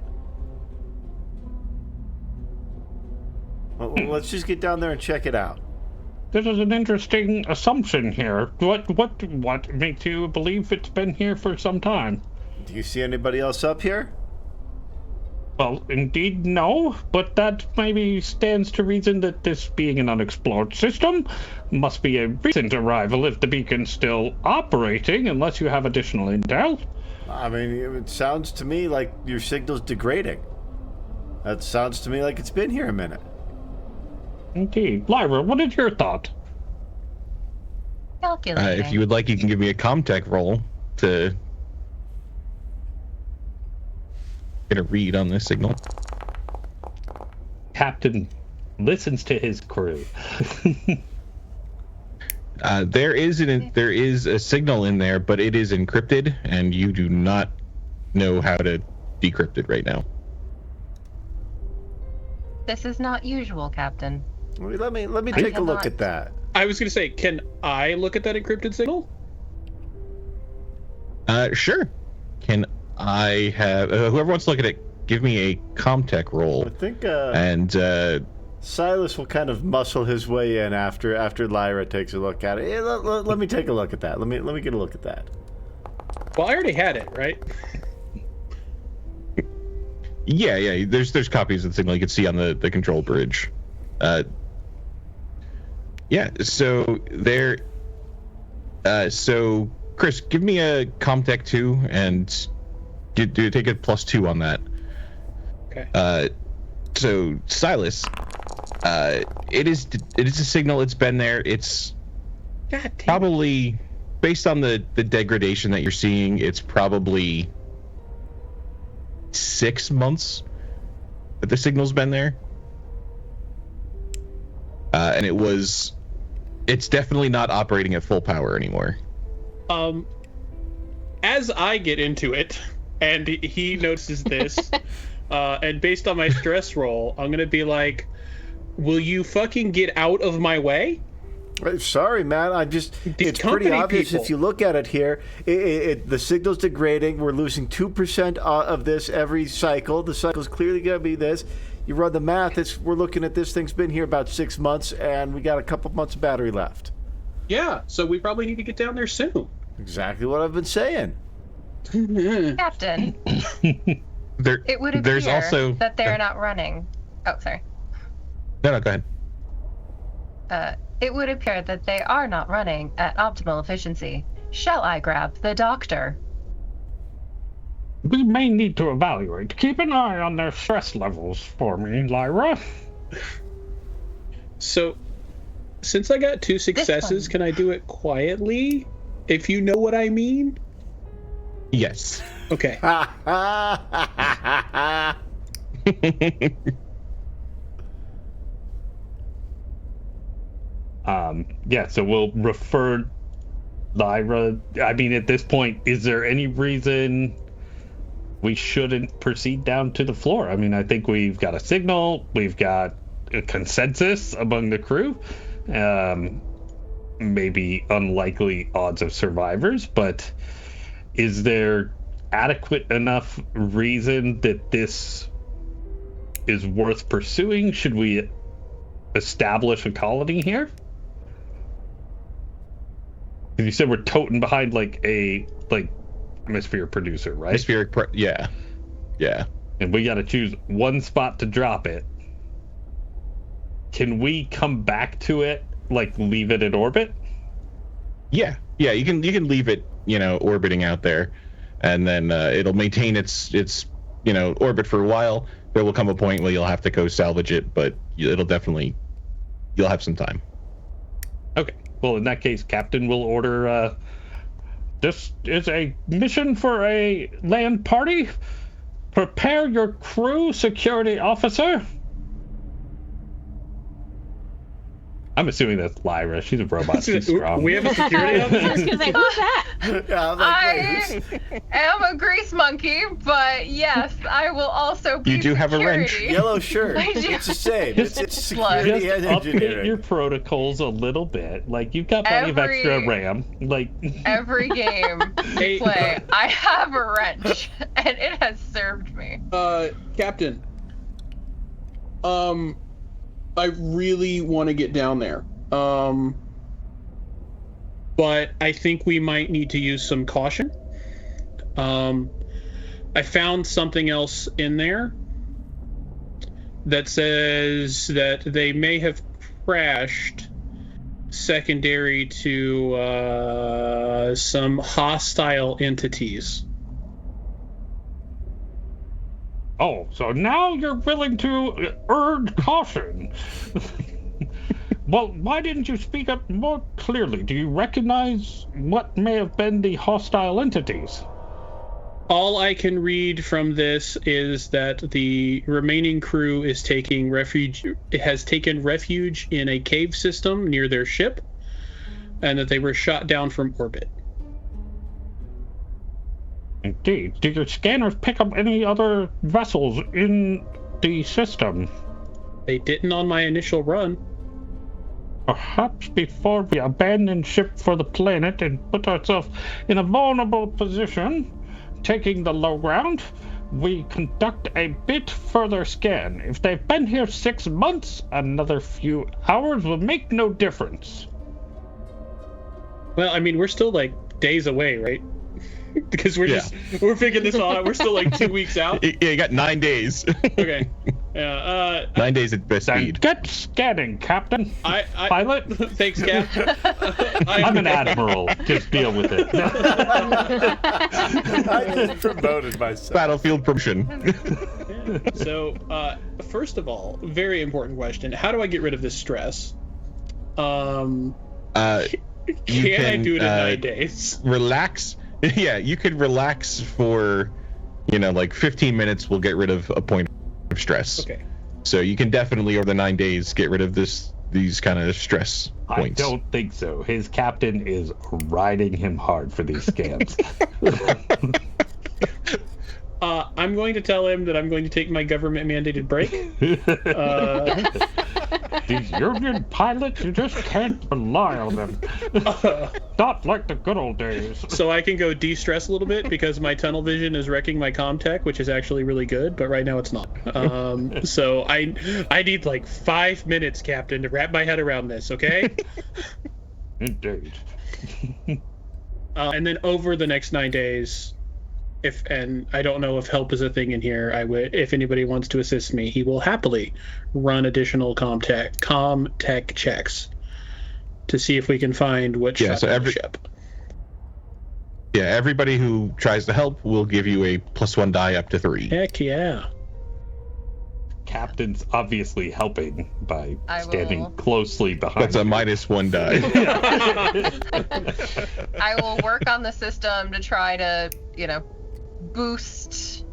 Well, let's just get down there and check it out. This is an interesting assumption here. What makes you believe it's been here for some time? Do you see anybody else up here? Well, indeed, no, but that maybe stands to reason that this being an unexplored system must be a recent arrival if the beacon's still operating, unless you have additional intel. I mean, it sounds to me like your signal's degrading. That sounds to me like it's been here a minute. Indeed. Lyra, what is your thought? Calculating. If you would like, you can give me a Comtech roll to get a read on this signal. Captain listens to his crew. There is a signal in there, but it is encrypted, and you do not know how to decrypt it right now. This is not usual, Captain. Let me take a look at that. I was going to say, can I look at that encrypted signal? Sure. Can I have whoever wants to look at it? Give me a Comtech roll. I think And Silas will kind of muscle his way in after Lyra takes a look at it. Hey, let me take a look at that. Let me get a look at that. Well, I already had it, right? yeah. There's copies of the signal you can see on the control bridge. Yeah. So there. So Chris, give me a Comtech 2 and take a +2 on that. Okay. So Silas, it is a signal. It's been there. It's probably based on the degradation that you're seeing. It's probably 6 months that the signal's been there, and it's definitely not operating at full power anymore. As I get into it, and he notices this, and based on my stress roll, I'm gonna be like, "Will you fucking get out of my way?" Sorry, man. It's pretty obvious people. if you look at it here. The signal's degrading. We're losing 2% of this every cycle. The cycle's clearly going to be this. You run the math. We're looking at this thing's been here about 6 months, and we got a couple months of battery left. Yeah, so we probably need to get down there soon. Exactly what I've been saying. Captain, it would appear There's also that they're not running. Oh, sorry. No, go ahead. It would appear that they are not running at optimal efficiency. Shall I grab the doctor? We may need to evaluate. Keep an eye on their stress levels for me, Lyra. So, since I got 2 successes, can I do it quietly? If you know what I mean? Yes. Okay. Yeah, so we'll refer Lyra. I mean, at this point, is there any reason we shouldn't proceed down to the floor? I mean, I think we've got a signal, we've got a consensus among the crew, maybe unlikely odds of survivors, but is there adequate enough reason that this is worth pursuing? Should we establish a colony here? You said we're toting behind like atmosphere producer, right? Yeah. And we got to choose one spot to drop it. Can we come back to it, like leave it in orbit? Yeah. You can leave it, orbiting out there, and then it'll maintain its orbit for a while. There will come a point where you'll have to go salvage it, but you'll have some time. Okay. Well, in that case, Captain will order, this is a mission for a land party. Prepare your crew, security officer. I'm assuming that's Lyra. She's a robot. She's strong. We have a security I officer? was gonna say, who's that? Yeah, I'm like, wait, I am a grease monkey, but yes, I will also be You do have a wrench. security. yellow shirt. I do. It's the same. It's Just security and update engineering. your protocols a little bit. Like, you've got plenty of extra RAM. Like, Every game Hey, you play, I have a wrench, and it has served me. Captain. I really want to get down there. But I think we might need to use some caution. I found something else in there that says that they may have crashed secondary to some hostile entities. oh, so now you're willing to urge caution. Well, why didn't you speak up more clearly? Do you recognize what may have been the hostile entities? All I can read from this is that the remaining crew is taking refuge. Has taken refuge in a cave system near their ship, and that they were shot down from orbit. Indeed. Did your scanners pick up any other vessels in the system? They didn't on my initial run. Perhaps before we abandon ship for the planet and put ourselves in a vulnerable position, taking the low ground, we conduct a bit further scan. If they've been here 6 months, another few hours will make no difference. Well, I mean, we're still like days away, right? Because we're we're figuring this all out. We're still like 2 weeks out. Yeah, you got 9 days. Okay. Yeah. 9 days at best Then speed. get scanning, Captain. I Pilot? Thanks, Cap. I'm an admiral. Just deal with it. I just promoted myself. Battlefield promotion. So, first of all, very important question: how do I get rid of this stress? Can I do it in 9 days? Relax. Yeah, you could relax for, like 15 minutes. Will get rid of a point of stress. Okay. So you can definitely over the 9 days get rid of these kind of stress points. I don't think so. His captain is riding him hard for these scans. I'm going to tell him that I'm going to take my government-mandated break. These union pilots, you just can't rely on them. Not like the good old days. So I can go de-stress a little bit because my tunnel vision is wrecking my comm tech, which is actually really good, but right now it's not. So I need like 5 minutes, Captain, to wrap my head around this, okay? Indeed. And then over the next 9 days, and I don't know if help is a thing in here, if anybody wants to assist me, he will happily run additional comm tech checks to see if we can find what shot down the ship. Yeah, everybody who tries to help will give you a +1 die up to 3. Heck yeah. Captain's obviously helping by I standing will. closely behind That's a you. -1 die. I will work on the system to try to, boost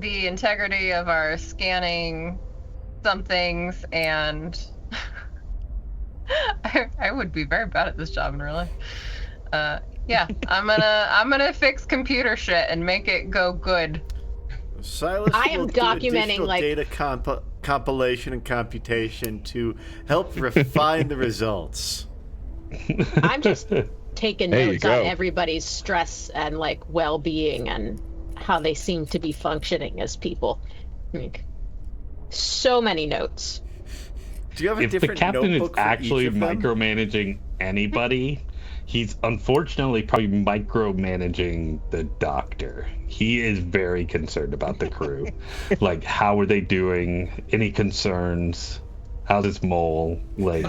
the integrity of our scanning some things, and I would be very bad at this job in real life. Yeah, I'm gonna fix computer shit and make it go good. Silas I am will do documenting, additional like- data compilation and computation to help refine the results. I'm just taking There you notes on go. everybody's stress and like well-being and how they seem to be functioning as people. Like, so many notes. Do you have a If the different captain is notebook for actually each of them? micromanaging anybody, he's unfortunately probably micromanaging the doctor. He is very concerned about the crew. Like, how are they doing? Any concerns? How's his mole? Like,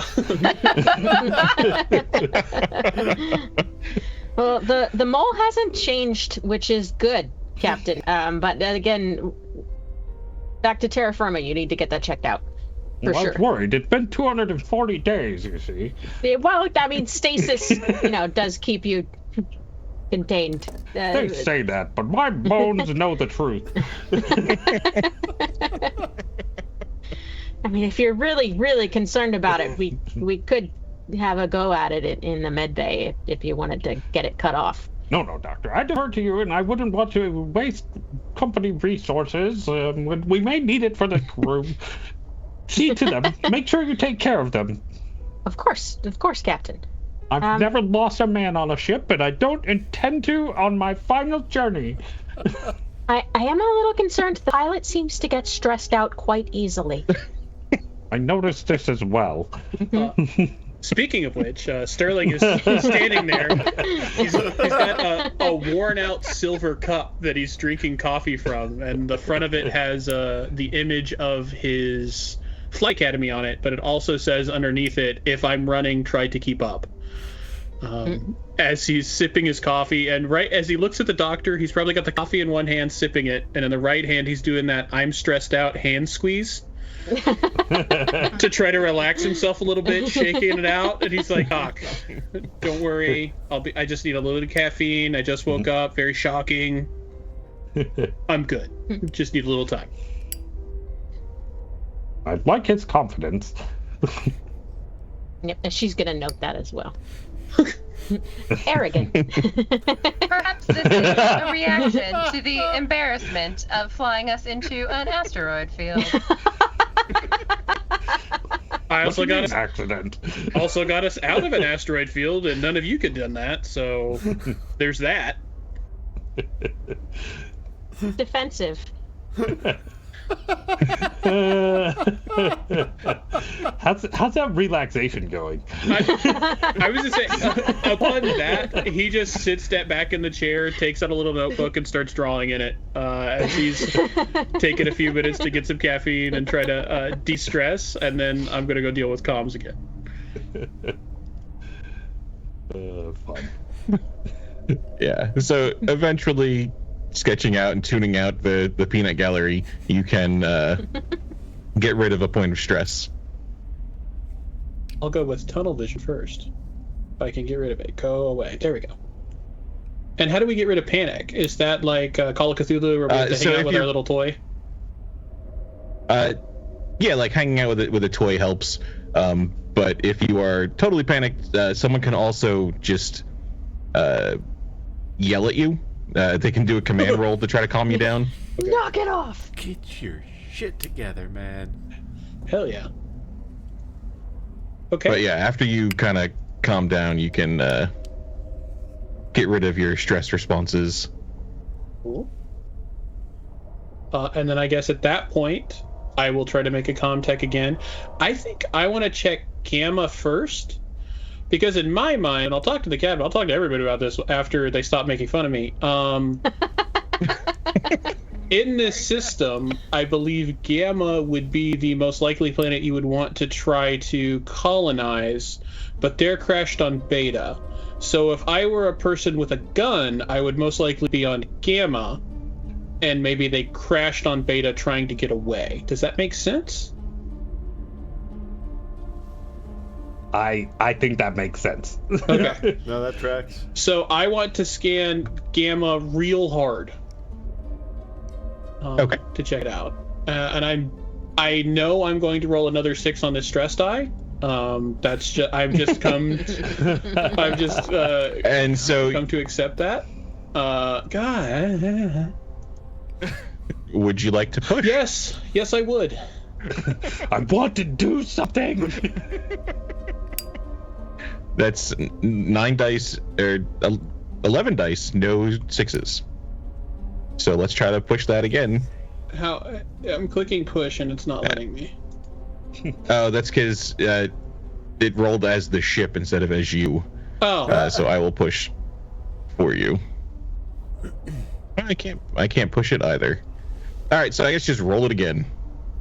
Well, the mole hasn't changed, which is good, Captain. But then again, back to terra firma, you need to get that checked out. For I sure. was worried. It's been 240 days, you see. Yeah, well, I mean, stasis, does keep you contained. They say that, but my bones know the truth. I mean, if you're really, really concerned about it, we could have a go at it in the med bay if you wanted to get it cut off. No, Doctor. I defer to you, and I wouldn't want to waste company resources. We may need it for the crew. See to them. Make sure you take care of them. Of course, Captain. I've never lost a man on a ship, and I don't intend to on my final journey. I am a little concerned. The pilot seems to get stressed out quite easily. I noticed this as well. Speaking of which, Sterling is standing there. He's got a worn-out silver cup that he's drinking coffee from, and the front of it has the image of his flight academy on it, but it also says underneath it, "If I'm running, try to keep up." As he's sipping his coffee, and right as he looks at the doctor, he's probably got the coffee in one hand, sipping it, and in the right hand, he's doing that "I'm stressed out" hand squeeze. To try to relax himself a little bit, shaking it out, and he's like, "Doc, don't worry. I just need a little caffeine. I just woke up. Very shocking. I'm good. Just need a little time." I like his confidence. Yep, and she's gonna note that as well. Arrogant. Perhaps this is a reaction to the embarrassment of flying us into an asteroid field. I also got us accident. Also got us out of an asteroid field, and none of you could done that. So there's that. Defensive. How's that relaxation going? I was just saying, upon that, he just sits back in the chair, takes out a little notebook, and starts drawing in it as he's taking a few minutes to get some caffeine and try to de-stress, and then I'm going to go deal with comms again. Fun. Yeah. So eventually, sketching out and tuning out the peanut gallery, you can get rid of a point of stress. I'll go with tunnel vision first. If I can get rid of it. Go away. There we go. And how do we get rid of panic? Is that like Call of Cthulhu where we have to hang out with our little toy? Yeah, like hanging out with a toy helps. But if you are totally panicked, someone can also just yell at you. They can do a command roll to try to calm you down. Okay. Knock it off! Get your shit together, man. Hell yeah. Okay. But yeah, after you kind of calm down, you can get rid of your stress responses. Cool. And then I guess at that point, I will try to make a comm tech again. I think I want to check Gamma first. Because in my mind, I'll talk to the captain, I'll talk to everybody about this after they stop making fun of me. In this system, I believe Gamma would be the most likely planet you would want to try to colonize, but they're crashed on Beta. So if I were a person with a gun, I would most likely be on Gamma, and maybe they crashed on Beta trying to get away. Does that make sense? I think that makes sense. Okay. No, that tracks. So I want to scan Gamma real hard. Okay. To check it out. And I know I'm going to roll another 6 on this stress die. That's just I've just come and so come to accept that. God. Would you like to push? Yes, I would. I want to do something. That's 9 dice or 11 dice, no 6s. So let's try to push that again. How? I'm clicking push and it's not letting me. Oh, that's because it rolled as the ship instead of as you. Oh. So I will push for you. I can't push it either. All right, so I guess just roll it again.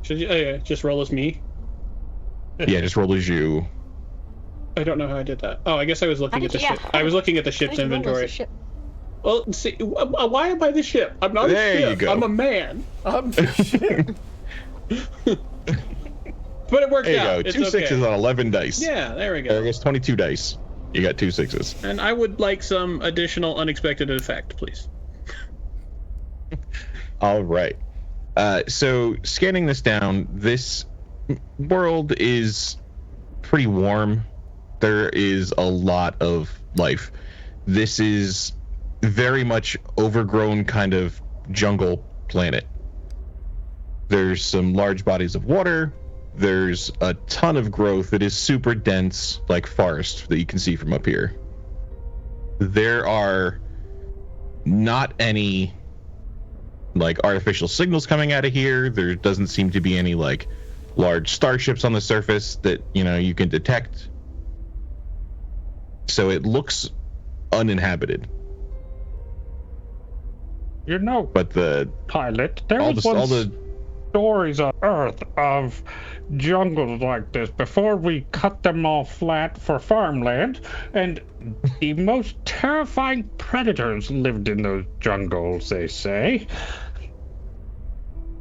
Should you just roll as me? Yeah, just roll as you. I don't know how I did that. Oh, I guess I was looking at the ship. I was looking at the ship's inventory. Well, see, why am I the ship? I'm not a ship. There you go. I'm a man. I'm the ship. But it worked There you out. go. It's 2 okay. 6s on 11 dice. Yeah, there we I go. guess 22 dice. You got 2 6s. And I would like some additional unexpected effect, please. All right. So scanning this down, this world is pretty warm. There is a lot of life. This is very much overgrown kind of jungle planet. There's some large bodies of water. There's a ton of growth. It is super dense, like forest that you can see from up here. There are not any like artificial signals coming out of here. There doesn't seem to be any like large starships on the surface that, you know, you can detect. So it looks uninhabited. You know, But the pilot, there all was the, one all the stories on Earth of jungles like this before we cut them all flat for farmland, and the most terrifying predators lived in those jungles, they say.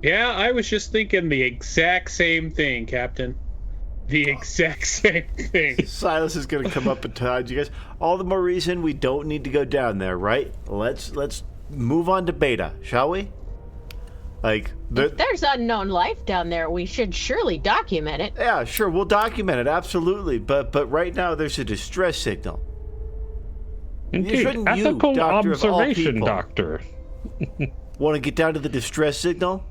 Yeah, I was just thinking the exact same thing, Captain. The exact same thing. Silas is going to come up and tell you guys. All the more reason we don't need to go down there, right? Let's move on to Beta, shall we? Like If there's unknown life down there, we should surely document it. yeah, sure, we'll document it, absolutely. But right now there's a distress signal. Indeed, shouldn't ethical doctor of all observation, people. Doctor. Want to get down to the distress signal?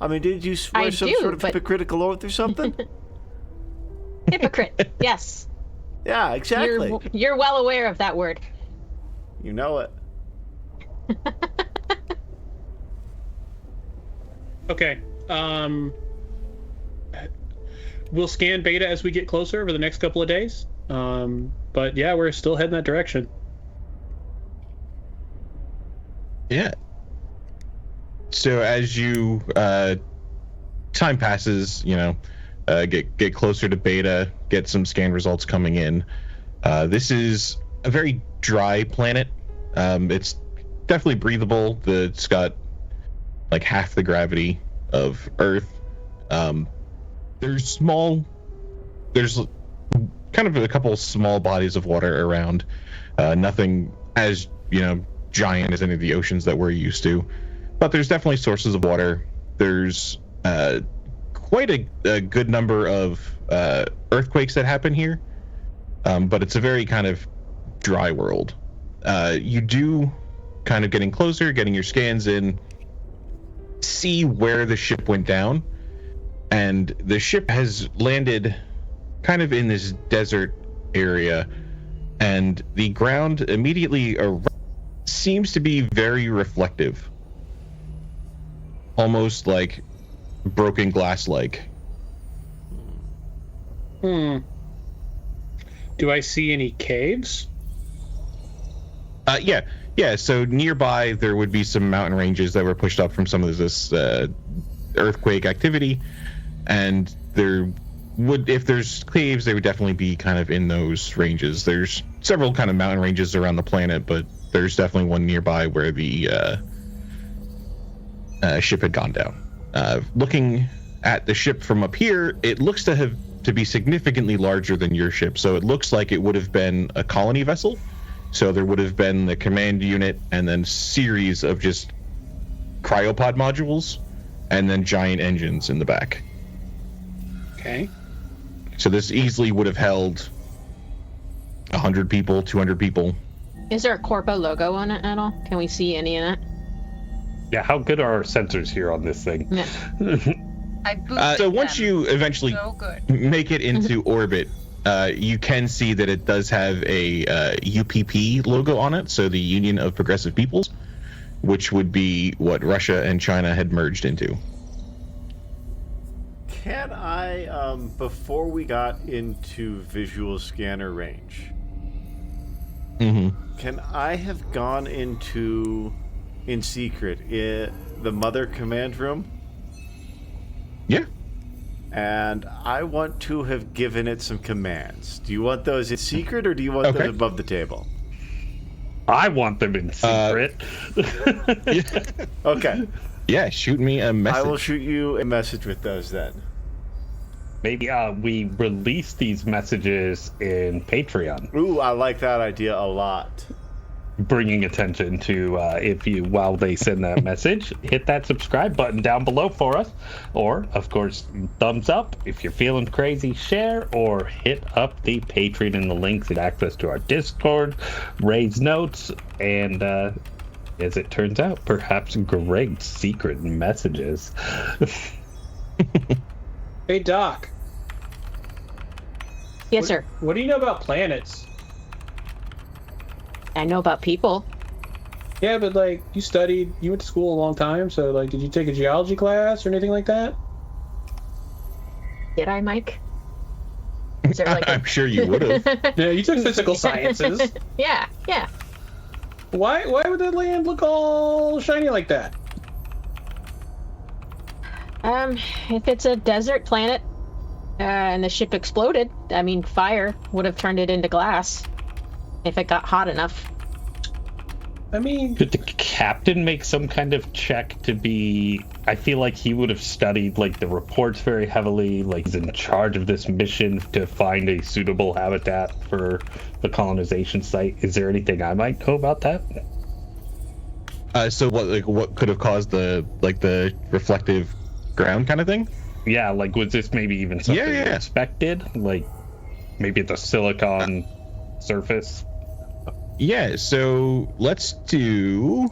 I mean, did you swear I some do, sort of but- hypocritical oath or something? Hypocrite. Yes. Yeah, exactly. You're well aware of that word. You know it. Okay. We'll scan Beta as we get closer over the next couple of days. But yeah, we're still heading that direction. Yeah. So as you time passes, you know, get closer to Beta, get some scan results coming in. This is a very dry planet. It's definitely breathable. It's got like half the gravity of Earth. There's kind of a couple small bodies of water around. Nothing as, you know, giant as any of the oceans that we're used to. But there's definitely sources of water. There's quite a good number of earthquakes that happen here. But it's a very kind of dry world. You do, kind of getting closer, getting your scans in, see where the ship went down. And the ship has landed kind of in this desert area. And the ground immediately around seems to be very reflective. Almost like broken glass like. Do I see any caves? Yeah. So nearby there would be some mountain ranges that were pushed up from some of this earthquake activity, and there would, if there's caves, they would definitely be kind of in those ranges. There's several kind of mountain ranges around the planet, but there's definitely one nearby where the ship had gone down. Looking at the ship from up here, it looks to be significantly larger than your ship. So it looks like it would have been a colony vessel. So there would have been the command unit and then series of just cryopod modules and then giant engines in the back. Okay. So this easily would have held 100 people, 200 people. Is there a Corpo logo on it at all? Can we see any of that? Yeah, how good are our sensors here on this thing? Yeah. I boosted So once them. you eventually So good. make it into orbit, you can see that it does have a UPP logo on it, so the Union of Progressive Peoples, which would be what Russia and China had merged into. Can I, before we got into visual scanner range, can I have gone into, in secret, the mother command room? Yeah. And I want to have given it some commands. Do you want those in secret, or do you want Okay. those above the table? I want them in secret. Okay. Yeah, shoot me a message. I will shoot you a message with those then. Maybe we release these messages in Patreon. Ooh, I like that idea a lot. bringing attention to if you, while they send that message, hit that subscribe button down below for us, or of course thumbs up if you're feeling crazy, share, or hit up the Patreon and the links and access to our Discord, Ray's notes, and as it turns out, perhaps Greg's secret messages. Hey, Doc. Yes, sir. What do you know about planets? I know about people. Yeah, but like you went to school a long time, so like did you take a geology class or anything like that? Did I, Mike? Is there like I'm sure you would have. Yeah, you took physical sciences. Yeah. Why would that land look all shiny like that? If it's a desert planet, and the ship exploded, I mean, fire would have turned it into glass if it got hot enough. I mean, Could the captain make some kind of check to be... I feel like he would have studied, like, the reports very heavily, like, he's in charge of this mission to find a suitable habitat for the colonization site. Is there anything I might know about that? So what could have caused the reflective ground kind of thing? Yeah, like, was this maybe even something Yeah. expected? Like, maybe the silicon surface? Yeah, so let's do...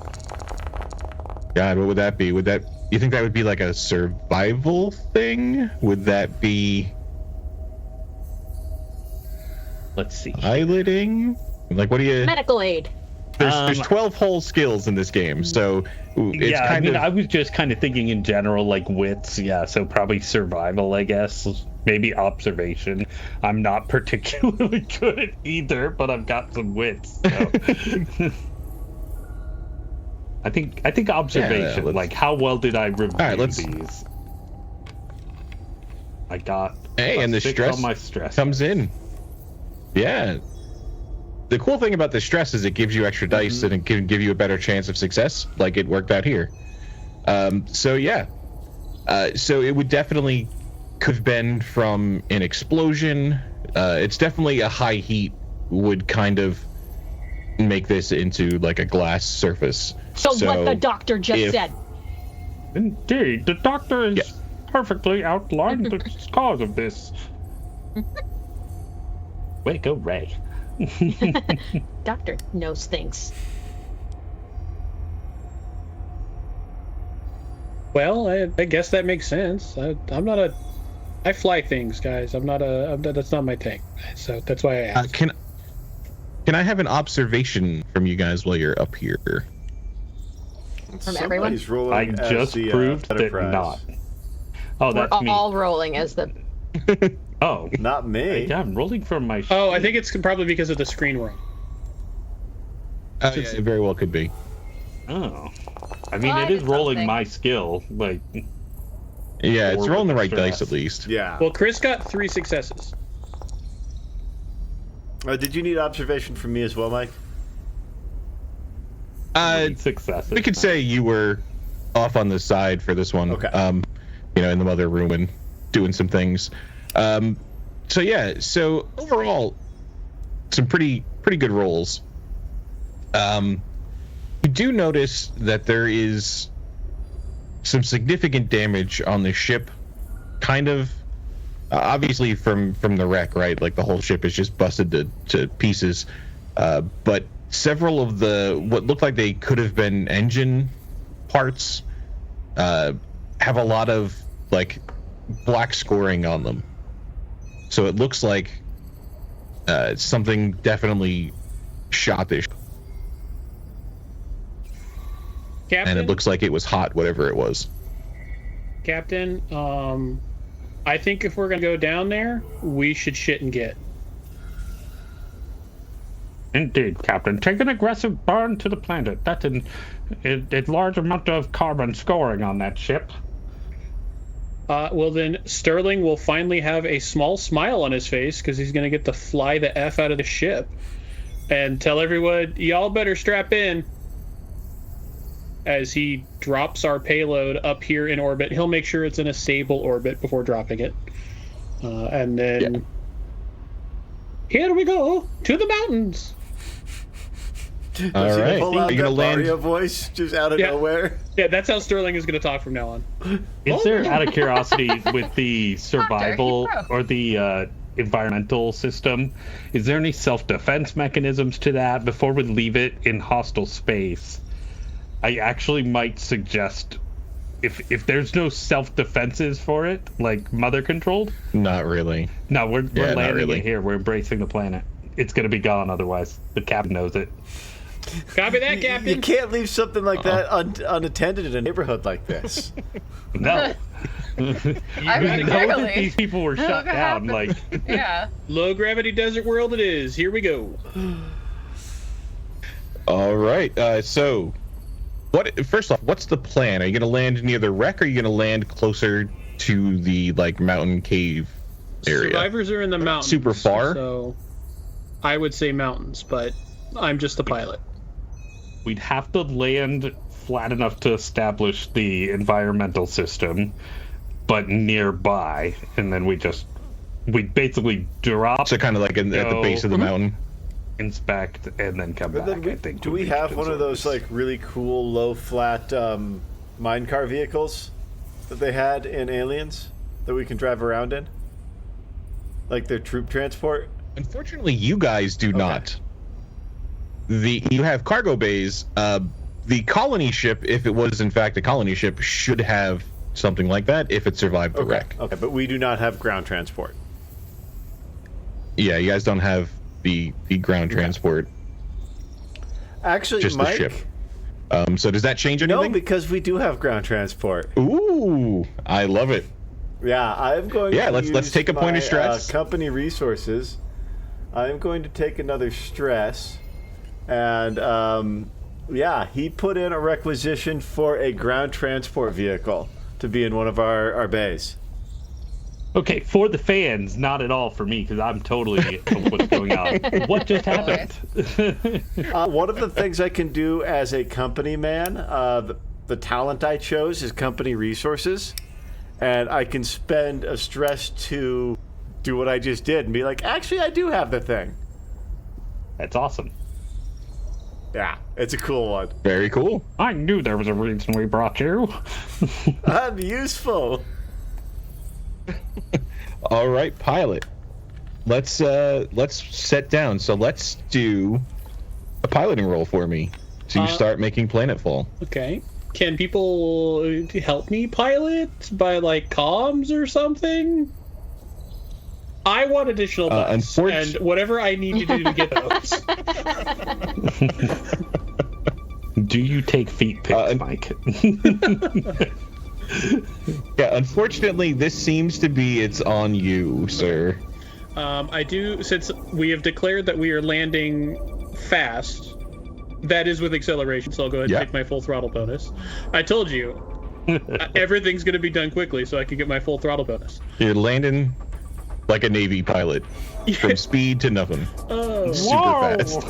God, what would that be? You think that would be like a survival thing? Would that be... Let's see. piloting? Like, what do you... Medical aid. There's 12 whole skills in this game, so it's Yeah, kind of... I was just kind of thinking in general, like, wits. Yeah, so probably survival, I guess. Maybe observation. I'm not particularly good at either, but I've got some wits. So. I think observation. let's- Like, how well did I review right, let's- these? I got Hey, a and the 6 stress on my stress comes in. Yeah. The cool thing about the stress is it gives you extra dice and it can give you a better chance of success, like it worked out here. So yeah. So it would definitely could have been from an explosion. It's definitely a high heat would kind of make this into like a glass surface. So what the doctor just said. Indeed, the doctor has perfectly outlined the cause of this. Way to go, Ray. Doctor knows things. well, I guess that makes sense. I fly things, guys. That's not my thing. So that's why I asked. Can I have an observation from you guys while you're up here? From everyone? Somebody's rolling I as just the, proved that Beterprise. not. Oh, We're that's me. all rolling as the... Oh, Not me. yeah, I'm rolling from my. Oh, I think it's probably because of the screen room. Yeah, it very well could be. Oh, I mean, Well, it I is did rolling something. my skill. Like, Yeah, it's Or rolling the with right dice stress. at least. Yeah. Well, Chris got 3 successes. Did you need observation from me as well, Mike? successes. We could say you were off on the side for this one. Okay. In the mother room and doing some things. So yeah, so overall, some pretty good rolls. You do notice that there is some significant damage on the ship, kind of obviously from the wreck, right? Like the whole ship is just busted to pieces. But several of the what looked like they could have been engine parts have a lot of like black scoring on them. So it looks like something definitely shot this, Captain, and it looks like it was hot, whatever it was. Captain, I think if we're gonna go down there, we should shit and get. Indeed, Captain. Take an aggressive burn to the planet. That's a large amount of carbon scoring on that ship. Well then, Sterling will finally have a small smile on his face because he's gonna get to fly the F out of the ship and tell everyone, y'all better strap in. As he drops our payload up here in orbit, he'll make sure it's in a stable orbit before dropping it. And then here we go to the mountains. All right. Pull out Are you gonna that land? Mario voice just out of Yeah. nowhere. Yeah, that's how Sterling is going to talk from now on. Is there, out of curiosity, with the survival Doctor, or the environmental system, is there any self-defense mechanisms to that? Before we leave it in hostile space, I actually might suggest, if there's no self-defenses for it, like mother-controlled. Not really. No, we're not landing really. it here. We're embracing the planet. It's going to be gone otherwise. The captain knows it. Copy that, You Captain. can't leave something like that unattended in a neighborhood like this. No. I mean, You know that clearly. these people were Look shut what down. happened. Like, Yeah. Low gravity desert world it is. Here we go. All right. So, first off, what's the plan? Are you gonna land near the wreck, or are you gonna land closer to the mountain cave area? Survivors are in the mountains. Super far? So I would say mountains, but I'm just the pilot. we'd have to land flat enough to establish the environmental system, but nearby, and then we'd basically drop, So kind of like at the base of the mountain. inspect, and then come But back. then I think. do would we be have good one of those service. like really cool low flat mine car vehicles that they had in Aliens that we can drive around in? Like their troop transport? Unfortunately, you guys do not. You have cargo bays. The colony ship, if it was in fact a colony ship, should have something like that if it survived the wreck. Okay, but we do not have ground transport. Yeah, you guys don't have the ground transport, Actually, just Mike, the ship. So does that change no, anything? because we do have ground transport. Ooh, I love it. Yeah, I'm going Yeah, to let's use take a point of my, stress. company resources. I'm going to take another stress. And, yeah, he put in a requisition for a ground transport vehicle to be in one of our bays. Okay, for the fans, not at all for me, because I'm totally what's going on. What just happened? One of the things I can do as a company man, the talent I chose is company resources. And I can spend a stress to do what I just did and be like, actually, I do have the thing. That's awesome. Yeah, it's a cool one. Very cool. I knew there was a reason we brought you. I'm useful. All right, pilot. Let's set down. So let's do a piloting roll for me to start making planetfall. Okay. Can people help me pilot by like comms or something? I want additional bucks and whatever I need to do to get those. Do you take feet pics, Mike? Yeah, unfortunately, this seems to be it's on you, sir. I do, since we have declared that we are landing fast, that is with acceleration, so I'll go ahead and take my full throttle bonus. I told you, everything's going to be done quickly so I can get my full throttle bonus. You're landing like a Navy pilot, from speed to nothing. Oh. Super fast.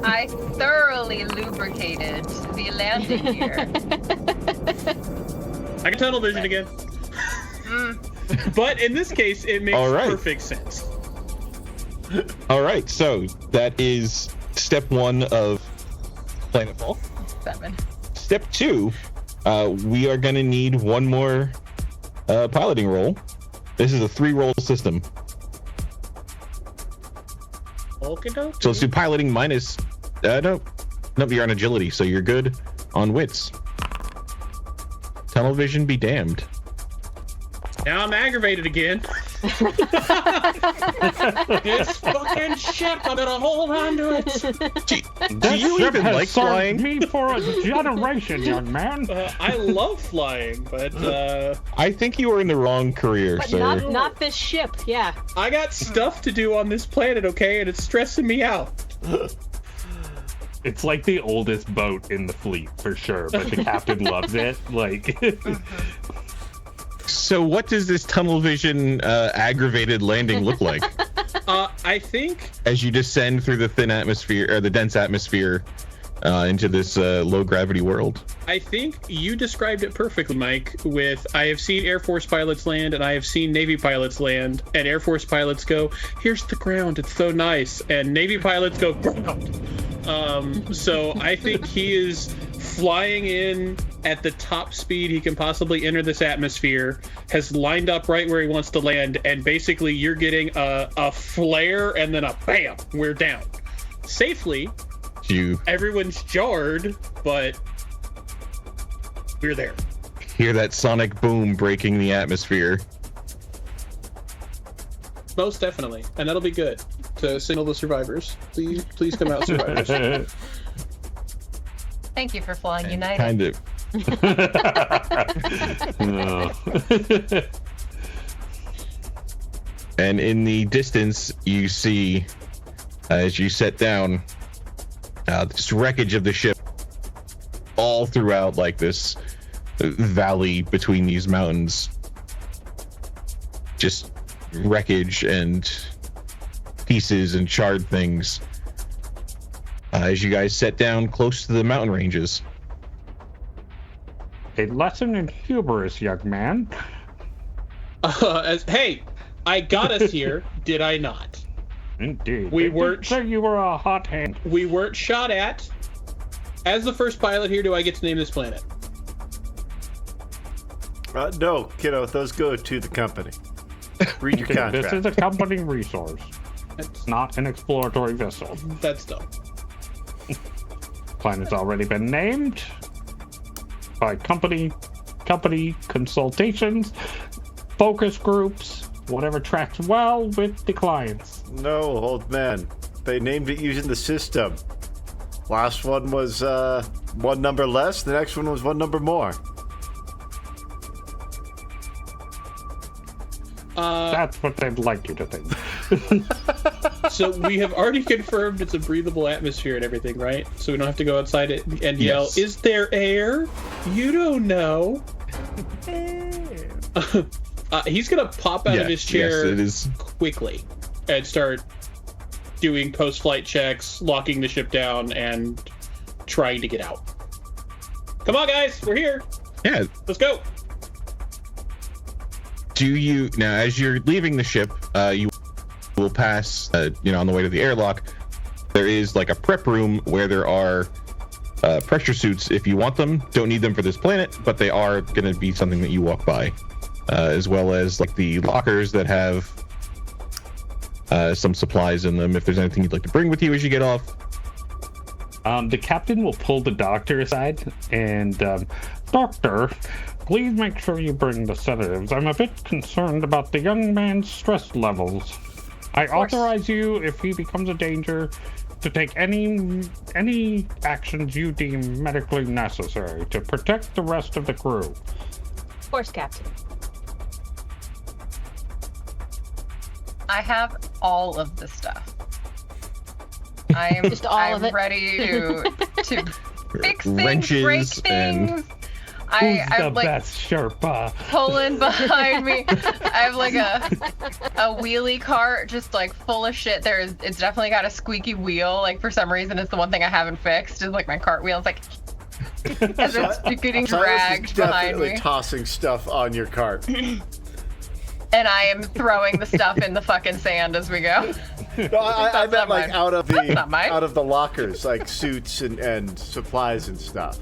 I thoroughly lubricated the landing gear. I can tunnel vision again. But in this case, it makes perfect sense. All right, so that is step 1 of planetfall. 7. Step 2, we are going to need one more piloting roll. This is a 3-roll system. Okey-dokey. So let's do piloting minus. No, you're on agility, so you're good on wits. Tunnel vision be damned. Now I'm aggravated again. This fucking ship, I gotta hold on to it. Do you ship even has like served flying? me for a generation, young man. I love flying, but I think you are in the wrong career, But sir. not this ship, yeah. I got stuff to do on this planet, okay, and it's stressing me out. It's like the oldest boat in the fleet, for sure, but the captain loves it. Like, So what does this tunnel vision aggravated landing look like? I think As you descend through the thin atmosphere, or the dense atmosphere, into this low gravity world. I think you described it perfectly, Mike, with I have seen Air Force pilots land and I have seen Navy pilots land, and Air Force pilots go, here's the ground, it's so nice, and Navy pilots go, ground. So I think he is flying in at the top speed he can possibly enter this atmosphere, has lined up right where he wants to land, and basically you're getting a flare and then a bam, we're down. Safely. Everyone's jarred, but we're there. Hear that sonic boom breaking the atmosphere. Most definitely, and that'll be good to signal the survivors. Please come out, survivors. Thank you for flying United. Kind of. And in the distance, you see, as you set down, this wreckage of the ship all throughout, like, this valley between these mountains. Just wreckage and pieces and charred things. As you guys set down close to the mountain ranges. A lesson in hubris, young man. Hey, I got us here, did I not? Indeed. We They weren't- did say you were a hot hand. We weren't shot at. As the first pilot here, do I get to name this planet? No, kiddo, those go to the company. Read your contract. This is a company resource, That's, not an exploratory vessel. that's dumb. Planet's already been named by company consultations, focus groups, whatever tracks well with the clients. No, old man. They named it using the system. Last one was one number less. The next one was one number more. That's what they'd like you to think. So we have already confirmed it's a breathable atmosphere and everything, right? So we don't have to go outside it and yell, Yes. is there air? You don't know. He's going to pop out of his chair Yes, it is. quickly and start doing post-flight checks, locking the ship down, and trying to get out. Come on, guys. We're here. Yeah. Let's go. Now, as you're leaving the ship, you will pass, on the way to the airlock, there is like a prep room where there are pressure suits if you want them. Don't need them for this planet, but they are going to be something that you walk by, as well as like the lockers that have some supplies in them if there's anything you'd like to bring with you as you get off. The captain will pull the doctor aside and, Doctor, please make sure you bring the sedatives. I'm a bit concerned about the young man's stress levels. I authorize you, if he becomes a danger, to take any actions you deem medically necessary to protect the rest of the crew. Of course, Captain. I have all of the stuff. I am Just all of it? ready to fix things, Wrenches break things. Who's the I'm like best Sherpa? pulling behind me. I have like a wheelie cart just like full of shit. It's definitely got a squeaky wheel. Like for some reason, it's the one thing I haven't fixed. Is like my cart wheel. It's like as it's getting Silas is dragged behind definitely me, tossing stuff on your cart. and I am throwing the stuff in the fucking sand as we go. No, I That's meant not like mine. out of not mine. the lockers, like suits and supplies and stuff.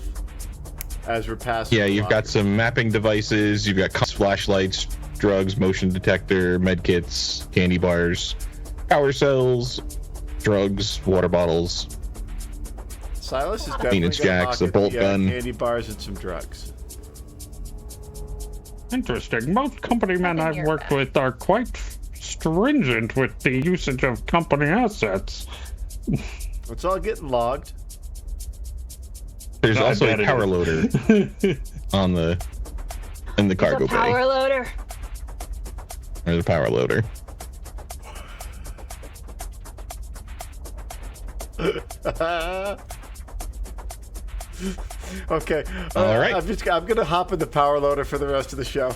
As we're passing. Yeah, the you've got lockers. some mapping devices, you've got flashlights, drugs, motion detector, med kits, candy bars, power cells, drugs, water bottles. Silas is definitely Phoenix gonna jacks, lock a bolt the, gun. candy bars, and some drugs. Interesting. Most company men Nothing I've near worked that. with are quite stringent with the usage of company assets. It's all getting logged. There's I also a bet it power is. loader in the cargo It's a power bay. loader. There's a power loader. Okay. All right. I'm gonna hop in the power loader for the rest of the show.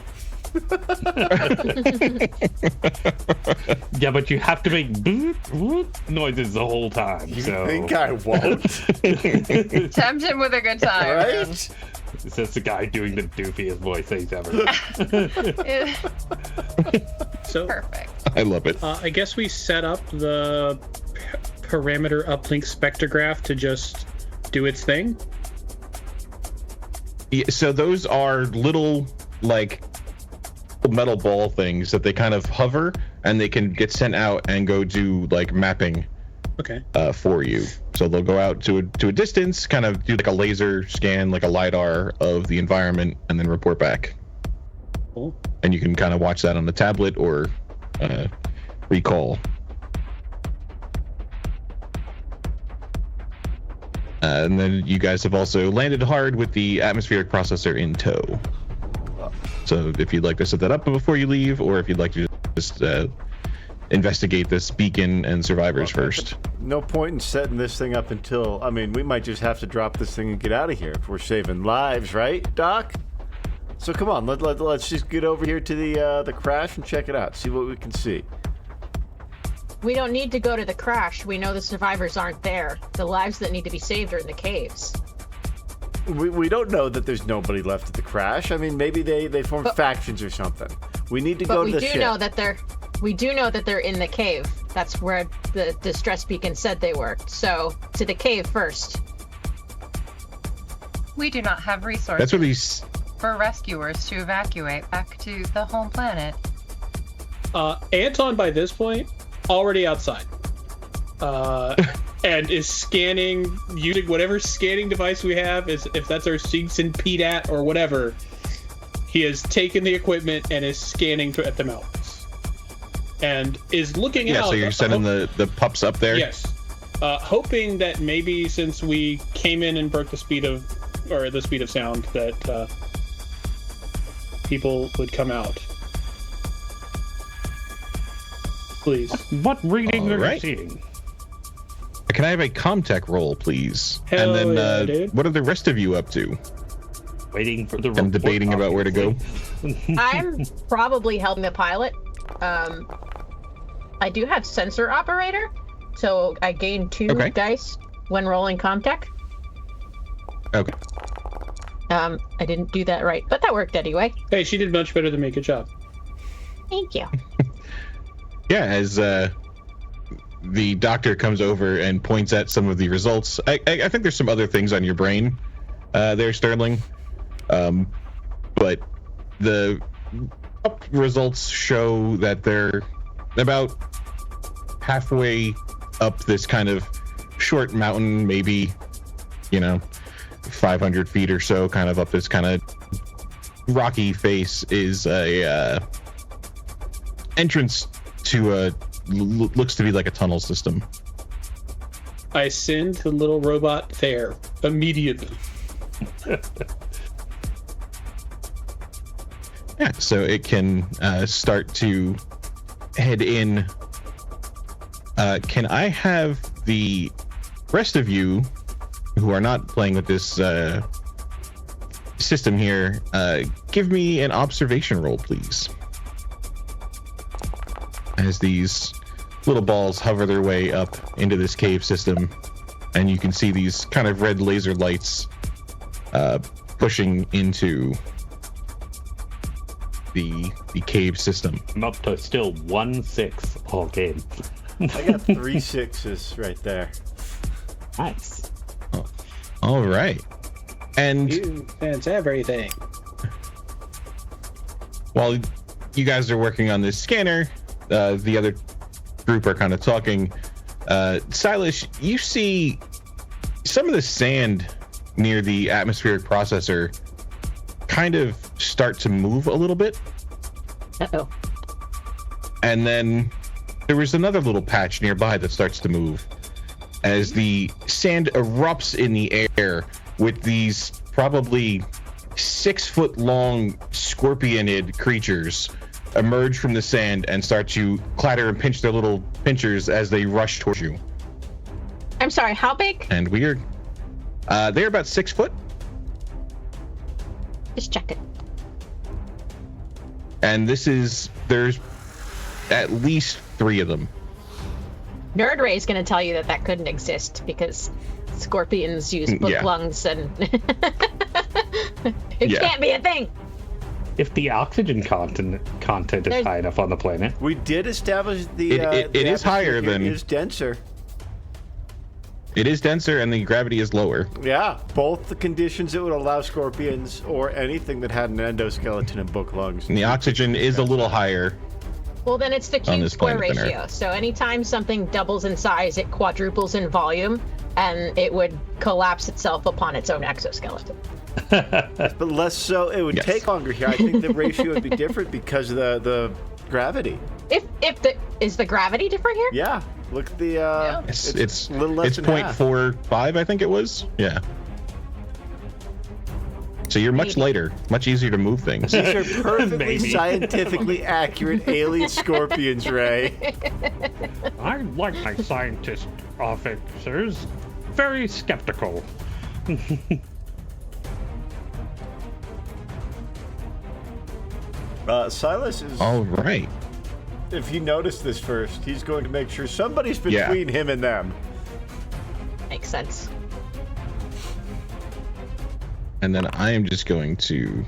Yeah, but you have to make boop, boop noises the whole time. You so. think I won't? Tempt him with a good time. Right? It's just the guy doing the doofiest voice things ever. So Perfect. I love it. I guess we set up the parameter uplink spectrograph to just do its thing. Yeah, so those are little, like, metal ball things that they kind of hover, and they can get sent out and go do, like, mapping Okay. for you. So they'll go out to a distance, kind of do like a laser scan, like a LiDAR of the environment, and then report back. Cool. And you can kind of watch that on the tablet or recall. And then you guys have also landed hard with the atmospheric processor in tow. So if you'd like to set that up before you leave, or if you'd like to just investigate this beacon and survivors first. No point in setting this thing up until, I mean, we might just have to drop this thing and get out of here if we're saving lives, right, Doc? So come on, let's just get over here to the crash and check it out, see what we can see. We don't need to go to the crash. We know the survivors aren't there. The lives that need to be saved are in the caves. We don't know that there's nobody left at the crash. I mean, maybe they formed factions or something. We need to go to the ship. We do know that they're in the cave. That's where the distress beacon said they were. So, to the cave first. We do not have resources That's what these. for rescuers to evacuate back to the home planet. Anton, by this point, already outside. And is scanning, using whatever scanning device we have, if that's our Seegson PDAT or whatever. He has taken the equipment and is scanning at the mountains. And is looking out. Yeah, so you're sending the pups up there? Yes. Hoping that maybe since we came in and broke the speed of sound, that people would come out. Please. What reading are you Alright. seeing? Can I have a Comtech roll, please? Hell and then, yeah, dude. what are the rest of you up to? Waiting for the I'm report, debating about where to go. I'm probably helping the pilot. I do have sensor operator, so I gain 2 Okay. dice when rolling Comtech. Okay. I didn't do that right, but that worked anyway. Hey, she did much better than me. Good job. Thank you. Yeah, as the doctor comes over and points at some of the results. I think there's some other things on your brain there, Sterling. But the results show that they're about halfway up this kind of short mountain, maybe, 500 feet or so, kind of up this kind of rocky face is a entrance to looks to be like a tunnel system. I send the little robot there immediately. Yeah, so it can start to head in. Can I have the rest of you who are not playing with this system here give me an observation roll, please? As these little balls hover their way up into this cave system, and you can see these kind of red laser lights pushing into the cave system. I'm up to still 1-6 all game. I got 3 6s right there. Nice. All right. And That's everything. while you guys are working on this scanner, the other group are kind of talking. Silas, you see some of the sand near the atmospheric processor kind of start to move a little bit. Uh-oh. And then there was another little patch nearby that starts to move as the sand erupts in the air with these probably 6-foot long scorpionid creatures emerge from the sand and start to clatter and pinch their little pinchers as they rush towards you. I'm sorry, how big? And they're about 6 foot. Just check it. And there's at least 3 of them. Nerd Ray is going to tell you that couldn't exist because scorpions use book lungs and it can't be a thing. If the oxygen content is high enough on the planet. We did establish the it is higher than... It is denser. It is denser and the gravity is lower. Yeah, both the conditions that would allow scorpions or anything that had an endoskeleton and book lungs. And the oxygen is a little higher. Well, then it's the cube square ratio. So anytime something doubles in size, it quadruples in volume, and it would collapse itself upon its own exoskeleton. But less so, it would take longer here. I think the ratio would be different because of the gravity. Is the gravity different here? Yeah. Look at the it's a little less than half. 0.45, I think it was. Yeah. So you're much lighter, much easier to move things. These are perfectly scientifically accurate alien scorpions, Ray. I like my scientist officers. Very skeptical. Silas is... All right. If you notice this first, he's going to make sure somebody's between him and them. Makes sense. And then I am just going to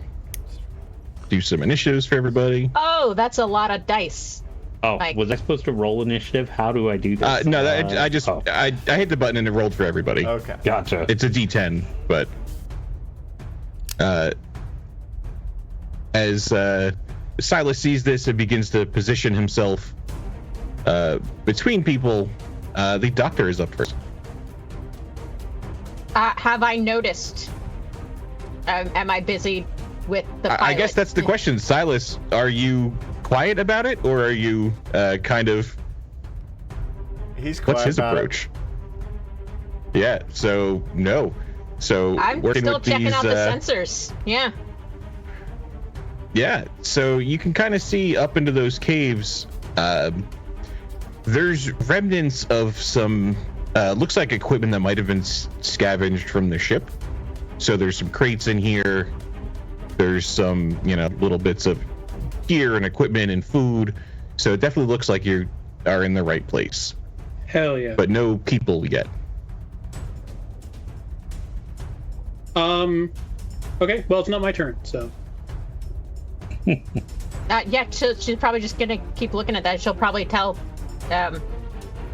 do some initiatives for everybody. Oh, that's a lot of dice. Oh, was I supposed to roll initiative? How do I do this? No, I hit the button and it rolled for everybody. Okay. Gotcha. It's a D10, but as Silas sees this and begins to position himself between people, the doctor is up first. Have I noticed? Am I busy with the pilot? I guess that's the question. Silas, are you quiet about it, or are you kind of... He's quiet. What's his approach? Yeah, so no. So I'm working still with checking these, out the sensors. Yeah. Yeah, so you can kind of see up into those caves. There's remnants of some, looks like equipment that might have been scavenged from the ship. So there's some crates in here. There's some, little bits of gear and equipment and food. So it definitely looks like you are in the right place. Hell yeah. But no people yet. Okay, well, it's not my turn, so... Yeah, she's probably just gonna keep looking at that. She'll probably tell the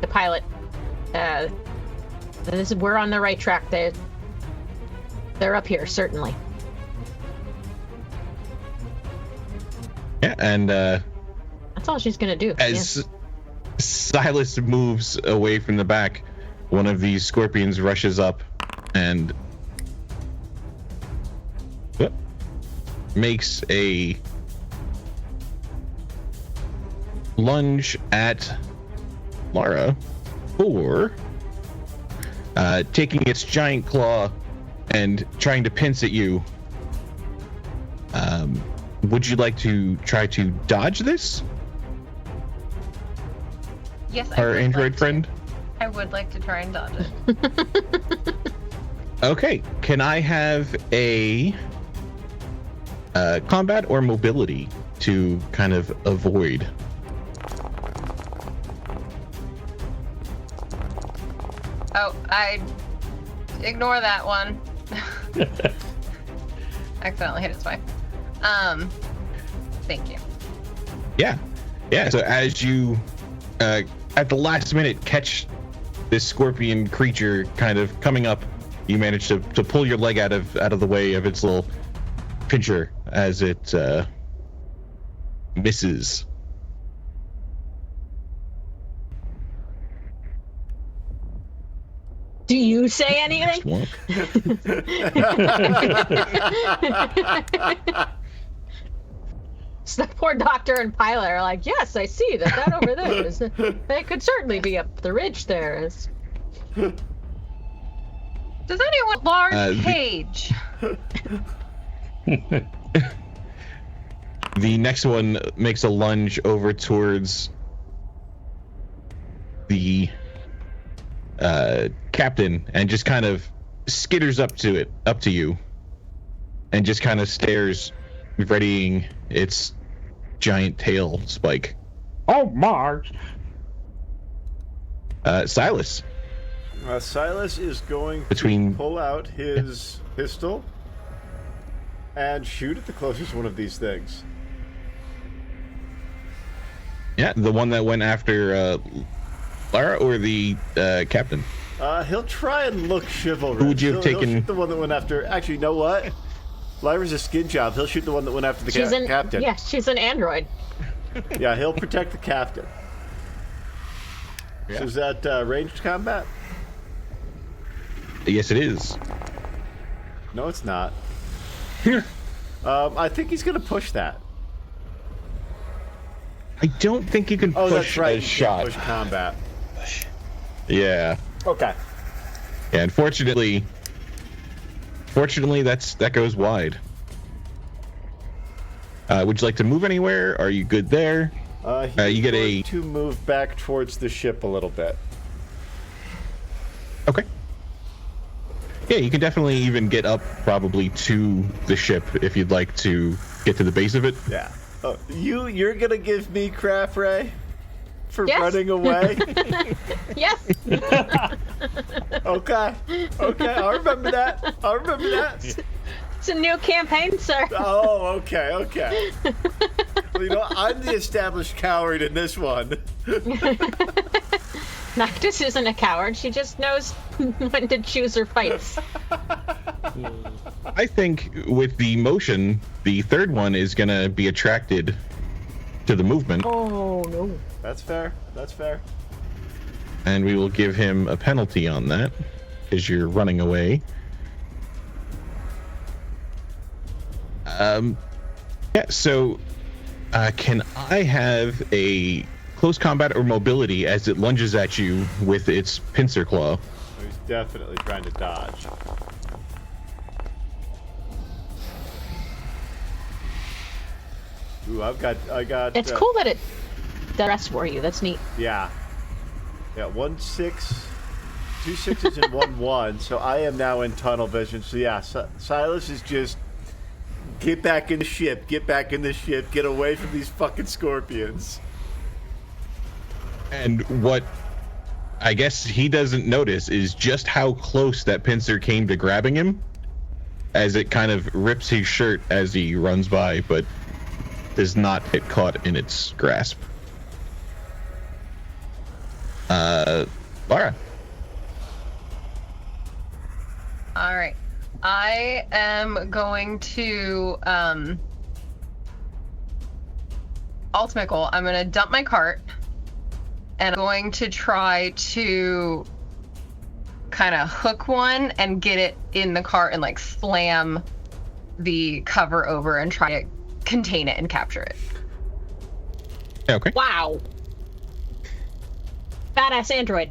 pilot, we're on the right track. They're up here, certainly. Yeah, and that's all she's gonna do. As Silas moves away from the back, one of these scorpions rushes up and makes a lunge at Lyra for taking its giant claw and trying to pinch at you. Would you like to try to dodge this? Yes, our android friend? I would like to try and dodge it. Okay, can I have a combat or mobility to kind of avoid? Oh, I ignore that one. Accidentally hit its way. Thank you. Yeah. So as you at the last minute catch this scorpion creature kind of coming up, you manage to pull your leg out of the way of its little pincher as it misses. Do you say anything? So the poor doctor and pilot are like, yes, I see that over there is. They could certainly be up the ridge there. Does anyone large cage? The next one makes a lunge over towards the captain and just kind of skitters up to you, and just kind of stares, readying its giant tail spike. Oh, Marge. Silas. Silas is going Between- to pull out his pistol and shoot at the closest one of these things. Yeah, the one that went after Lyra or the captain? He'll try and look chivalrous. Who would you have He'll taken- shoot the one that went after... Actually, you know what? Lyra's a skin job. He'll shoot the one that went after the captain. Yeah, she's an android. Yeah, he'll protect the captain. Yeah. So is that ranged combat? Yes, it is. No, it's not. I think he's going to push that. I don't think you can Oh, push that's right. a you shot. can't push combat. Yeah. Okay. Yeah, unfortunately, that goes wide. Would you like to move anywhere? Are you good there? He's you get going to move back towards the ship a little bit. Okay. Yeah, you can definitely even get up probably to the ship if you'd like to get to the base of it. Yeah. Oh, you're gonna give me crap, Ray, for Yes. running away? Yes. Okay. I'll remember that. It's a new campaign, sir. Oh, okay. Well, you know, I'm the established coward in this one. Noctis isn't a coward. She just knows when to choose her fights. I think with the motion, the third one is going to be attracted to the movement, Oh, no. That's fair. and we will give him a penalty on that because you're running away. Yeah, so can I have a close combat or mobility as it lunges at you with its pincer claw? He's definitely trying to dodge. Ooh, I got. It's cool that it does rest for you. That's neat. Yeah. 1 6, 2 6s and 1 1. So I am now in tunnel vision. So yeah, Silas is just get back in the ship. Get away from these fucking scorpions. And what I guess he doesn't notice is just how close that pincer came to grabbing him, as it kind of rips his shirt as he runs by, but does not get caught in its grasp. Lyra. All right. I am going to ultimate goal. I'm going to dump my cart, and I'm going to try to kind of hook one and get it in the cart and like slam the cover over and try to contain it and capture it. Okay. Wow. Badass android.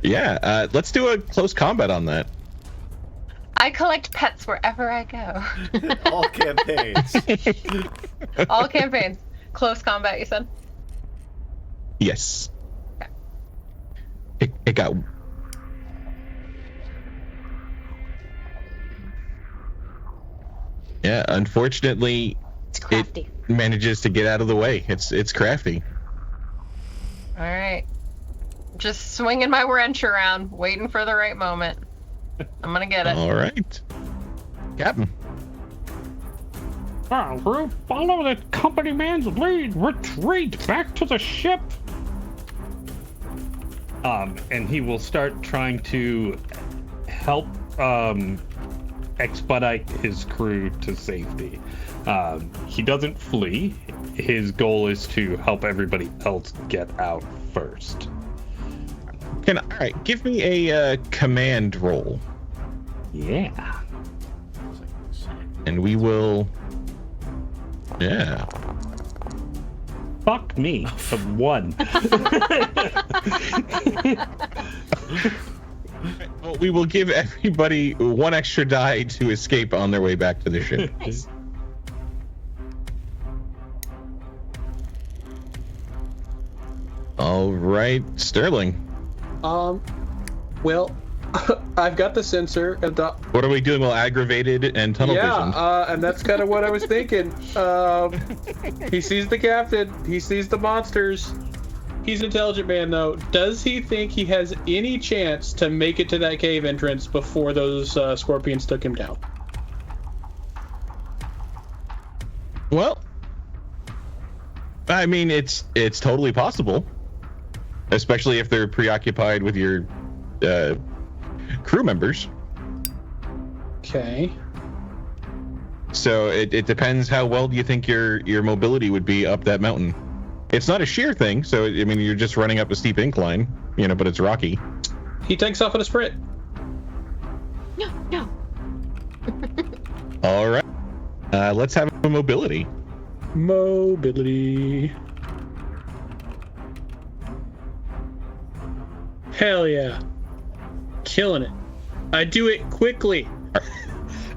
Yeah, let's do a close combat on that. I collect pets wherever I go. All campaigns. All campaigns. Close combat, you said? Yes. Okay. It got... Yeah, unfortunately, It's crafty. it manages to get out of the way. It's crafty. All right. Just swinging my wrench around, waiting for the right moment. I'm gonna get it. All right. Captain. Crew, follow the company man's lead. Retreat back to the ship. And he will start trying to help expedite his crew to safety. He doesn't flee. His goal is to help everybody else get out first. All right, give me a command roll, Yeah. and we will. Yeah. Fuck me. A 1. Well, we will give everybody 1 extra die to escape on their way back to the ship. Nice. All right, Sterling. Well, I've got the sensor. What are we doing while aggravated and tunnel vision? And that's kind of what I was thinking. He sees the captain. He sees the monsters. He's an intelligent man, though. Does he think he has any chance to make it to that cave entrance before those scorpions took him down? Well, I mean, it's totally possible, especially if they're preoccupied with your crew members. Okay. So it depends how well do you think your mobility would be up that mountain. It's not a sheer thing, so I mean you're just running up a steep incline, but it's rocky. He takes off on a sprint. No. All right, let's have a mobility. Mobility. Hell yeah. Killing it. I do it quickly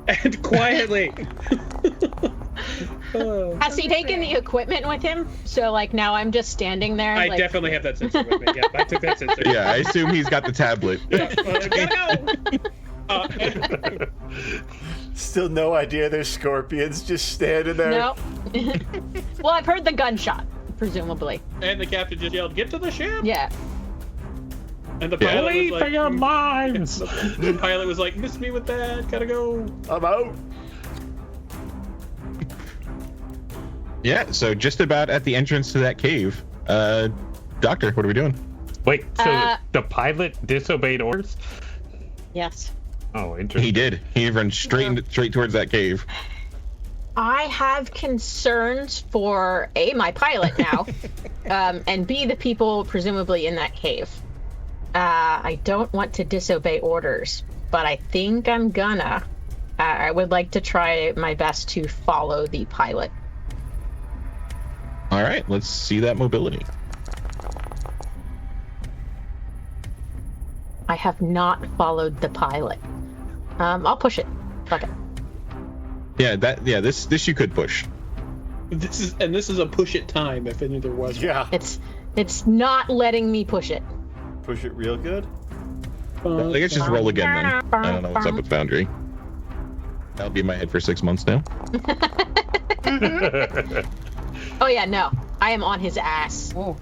and quietly. Has he taken the equipment with him? So, now I'm just standing there. I definitely have that sensor with me. Yeah, I took that sensor. Yeah, I assume he's got the tablet. Gotta go! Still no idea there's scorpions just standing there. No. Well, I've heard the gunshot, presumably. And the captain just yelled, "Get to the ship!" Yeah. And the pilot Wait was for like, your minds. the pilot was like, "Miss me with that. Gotta go." I'm out. Yeah, so just about at the entrance to that cave. Doctor, what are we doing? Wait, so the pilot disobeyed orders? Yes. Oh, interesting. He did. He ran straight towards that cave. I have concerns for A, my pilot now, and B, the people presumably in that cave. I don't want to disobey orders, but I think I'm gonna. I would like to try my best to follow the pilot. All right, let's see that mobility. I have not followed the pilot. I'll push it. Fuck it. This you could push. This is a push it time if any there was. Yeah. It's not letting me push it. Push it real good. I guess just roll again then. I don't know what's up with Foundry. That'll be in my head for 6 months now. Oh yeah, no. I am on his ass. Whoa.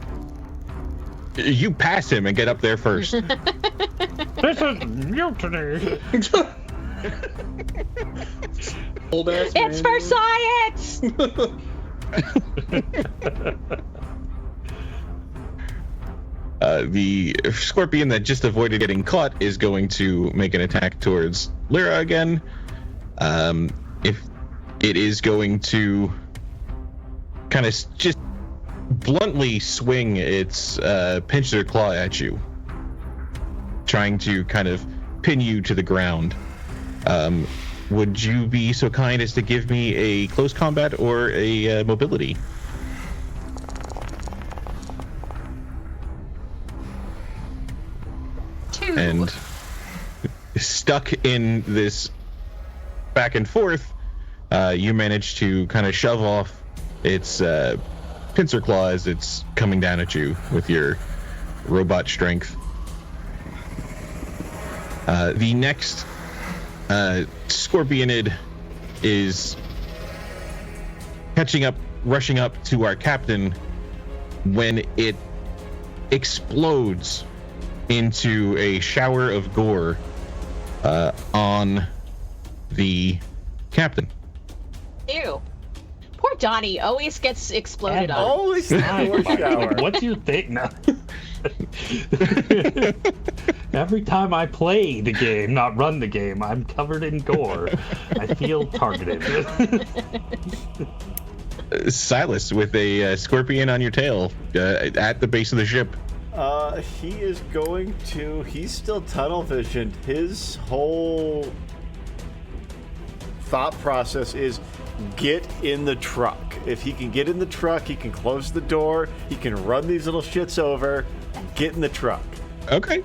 You pass him and get up there first. This is mutiny. Old ass It's for science! The scorpion that just avoided getting caught is going to make an attack towards Lyra again. If it is going to kind of just bluntly swing its pincer claw at you, trying to kind of pin you to the ground. Would you be so kind as to give me a close combat or a mobility? Two. And stuck in this back and forth, you manage to kind of shove off its pincer claw as it's coming down at you with your robot strength. The next scorpionid is rushing up to our captain when it explodes into a shower of gore on the captain. Ew. Poor Donnie always gets exploded on. Always the shower. What do you think now? Every time I play the game, not run the game, I'm covered in gore. I feel targeted. Silas, with a scorpion on your tail at the base of the ship. He is going to. He's still tunnel visioned. His whole thought process is get in the truck. If he can get in the truck, he can close the door. He can run these little shits over. Get in the truck. Okay.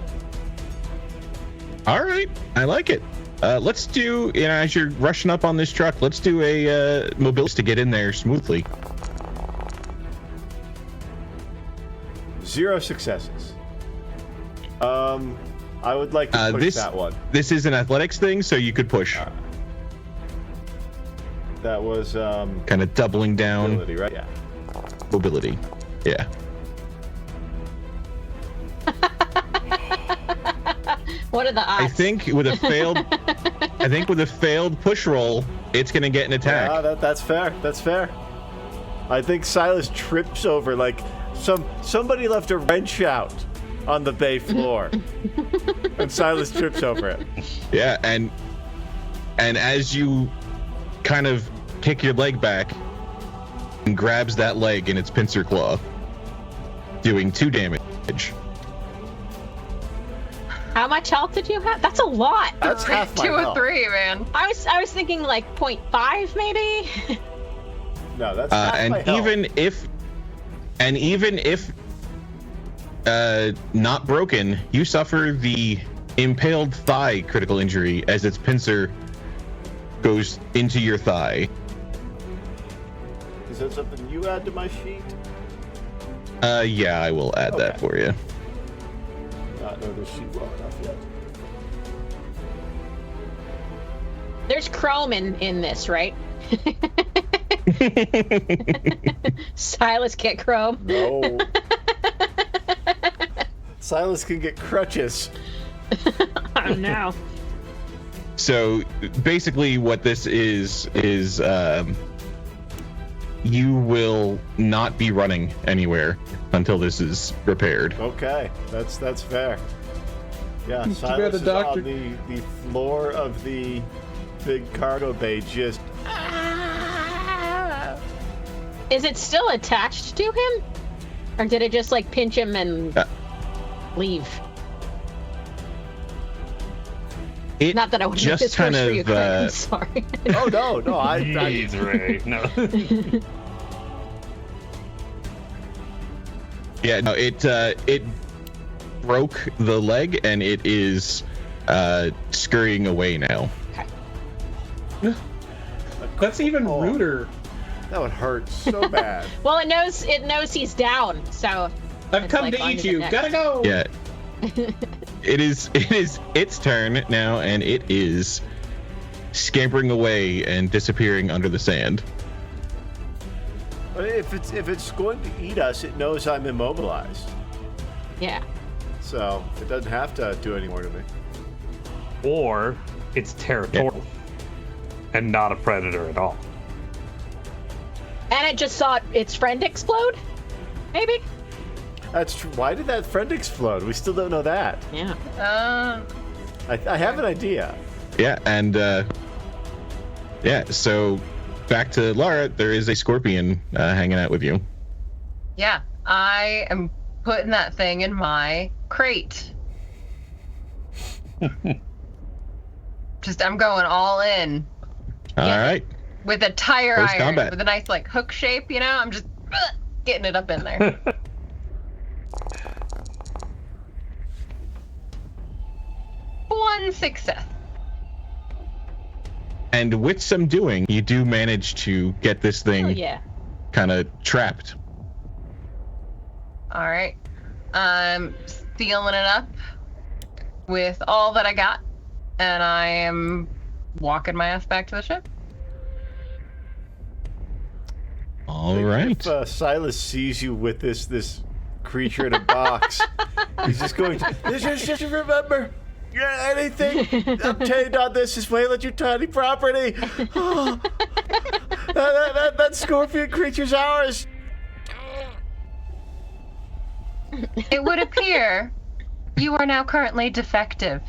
All right. I like it. Let's do, as you're rushing up on this truck, let's do a mobility to get in there smoothly. 0 successes. I would like to push that one. This is an athletics thing, so you could push. That was kind of doubling down. Mobility, right? Yeah. Mobility. Yeah. What are the odds? I think with a failed push roll, it's gonna get an attack. Yeah, that's fair. That's fair. I think Silas trips over like somebody left a wrench out on the bay floor, and Silas trips over it. Yeah, and as you kind of kick your leg back, and grabs that leg in its pincer claw, doing 2 damage. How much health did you have? That's a lot. That's half my 2 or health. 3, man. I was thinking like 0.5 maybe. No, that's half and my health. even if not broken, you suffer the impaled thigh critical injury as its pincer goes into your thigh. Is that something you add to my sheet? Yeah, I will add that for you. Not know this sheet well enough yet. There's chrome in this, right? Silas get chrome. No. Silas can get crutches. Oh no. So basically what this is you will not be running anywhere until this is repaired. Okay, that's fair. Yeah, Too bad Silas the is doctor- on the floor of the big cargo bay just... Is it still attached to him? Or did it just like pinch him and leave? It Not that I would just this kind first for you, of Craig, I'm sorry. Oh, no, I Jeez, Ray. No. yeah, no, it broke the leg and it is scurrying away now. That's even Oh. ruder. That would hurt so bad. Well, it knows he's down, so I've It's come like to on eat to the you. next. Gotta go. Yeah. It is its turn now, and it is scampering away and disappearing under the sand. But if it's going to eat us, it knows I'm immobilized. yeah. So it doesn't have to do any more to me. Or it's territorial and not a predator at all. And it just saw its friend explode? Maybe? That's true. Why did that friend explode? We still don't know that. Yeah. I have an idea. Yeah, and yeah, so back to Lara, there is a scorpion hanging out with you. Yeah, I am putting that thing in my crate. I'm going all in All right. with a tire Close iron combat. with a nice like hook shape, you know? I'm just getting it up in there. One success. And with some doing, you do manage to get this Oh, thing yeah. kind of trapped. All right. I'm sealing it up with all that I got, and I am walking my ass back to the ship. All right. If Silas sees you with this creature in a box, he's just going to... Just remember, anything obtained on this is Weyland-Yutani property. Oh, that scorpion creature's ours. It would appear you are now currently defective.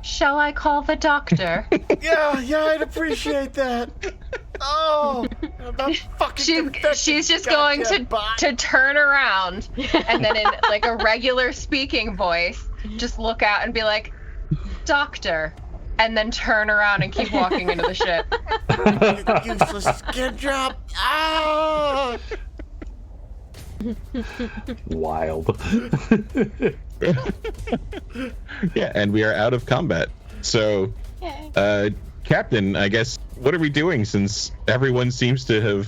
Shall I call the doctor? Yeah, I'd appreciate that. Oh, I'm not fucking She's just going to turn around and then in like a regular speaking voice, just look out and be like, "Doctor," and then turn around and keep walking into the ship. useless skin drop. Ah! Wild. Yeah, and we are out of combat. So, Captain, I guess, what are we doing since everyone seems to have...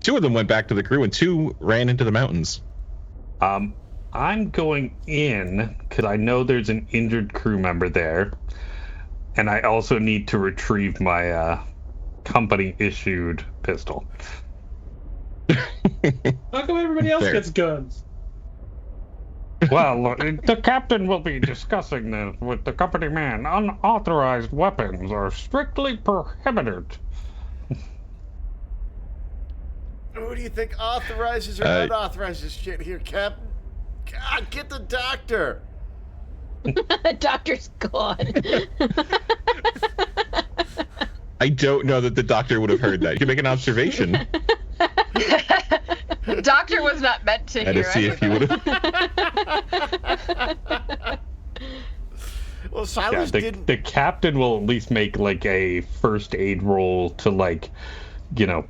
2 of them went back to the crew and 2 ran into the mountains. I'm going in because I know there's an injured crew member there, and I also need to retrieve my company-issued pistol. How come everybody else Fair. gets guns? Well, the captain will be discussing this with the company man. Unauthorized weapons are strictly prohibited. Who do you think authorizes or unauthorizes shit here, Captain? God, get the doctor! The doctor's gone. I don't know that the doctor would have heard that. You can make an observation. The doctor was not meant to And hear to see if he anything. would have. Well, Yeah, Silas didn't. the captain will at least make like a first aid roll to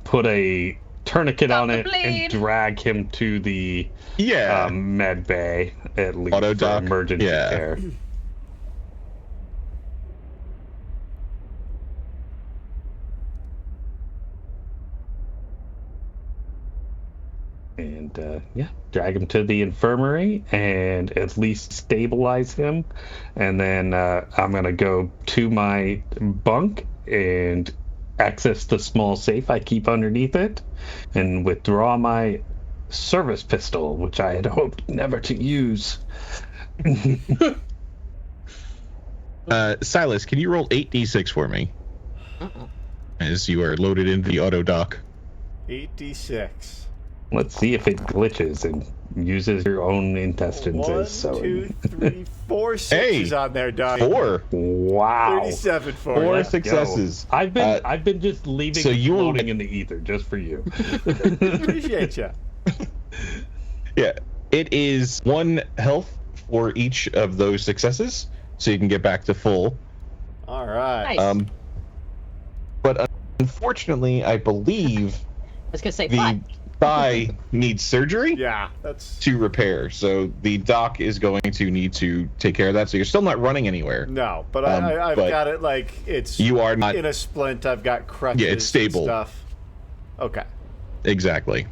put a tourniquet Stop on the it and bleed. drag him to the Yeah. med bay at least Auto for doc, emergency yeah. care. And drag him to the infirmary and at least stabilize him. And then I'm gonna go to my bunk and access the small safe I keep underneath it and withdraw my service pistol, which I had hoped never to use. Silas, can you roll 8d6 for me? As you are loaded into the auto dock. 8d6. Let's see if it glitches and uses your own intestines 1, as so. 2, 3, 4 sixes Hey, on there, Donnie. 4. Wow. 37 for Four you. Let's successes. go. I've been just leaving so you will floating get- in the ether just for you. Appreciate you. Yeah. It is 1 health for each of those successes, so you can get back to full. All right. Nice. But unfortunately, I believe I was gonna say the five. thigh needs surgery Yeah, that's. to repair. So the doc is going to need to take care of that. So you're still not running anywhere. No, but I've but got it like it's You are not in a splint. I've got crutches. Yeah, it's stable. And stuff. Okay. exactly.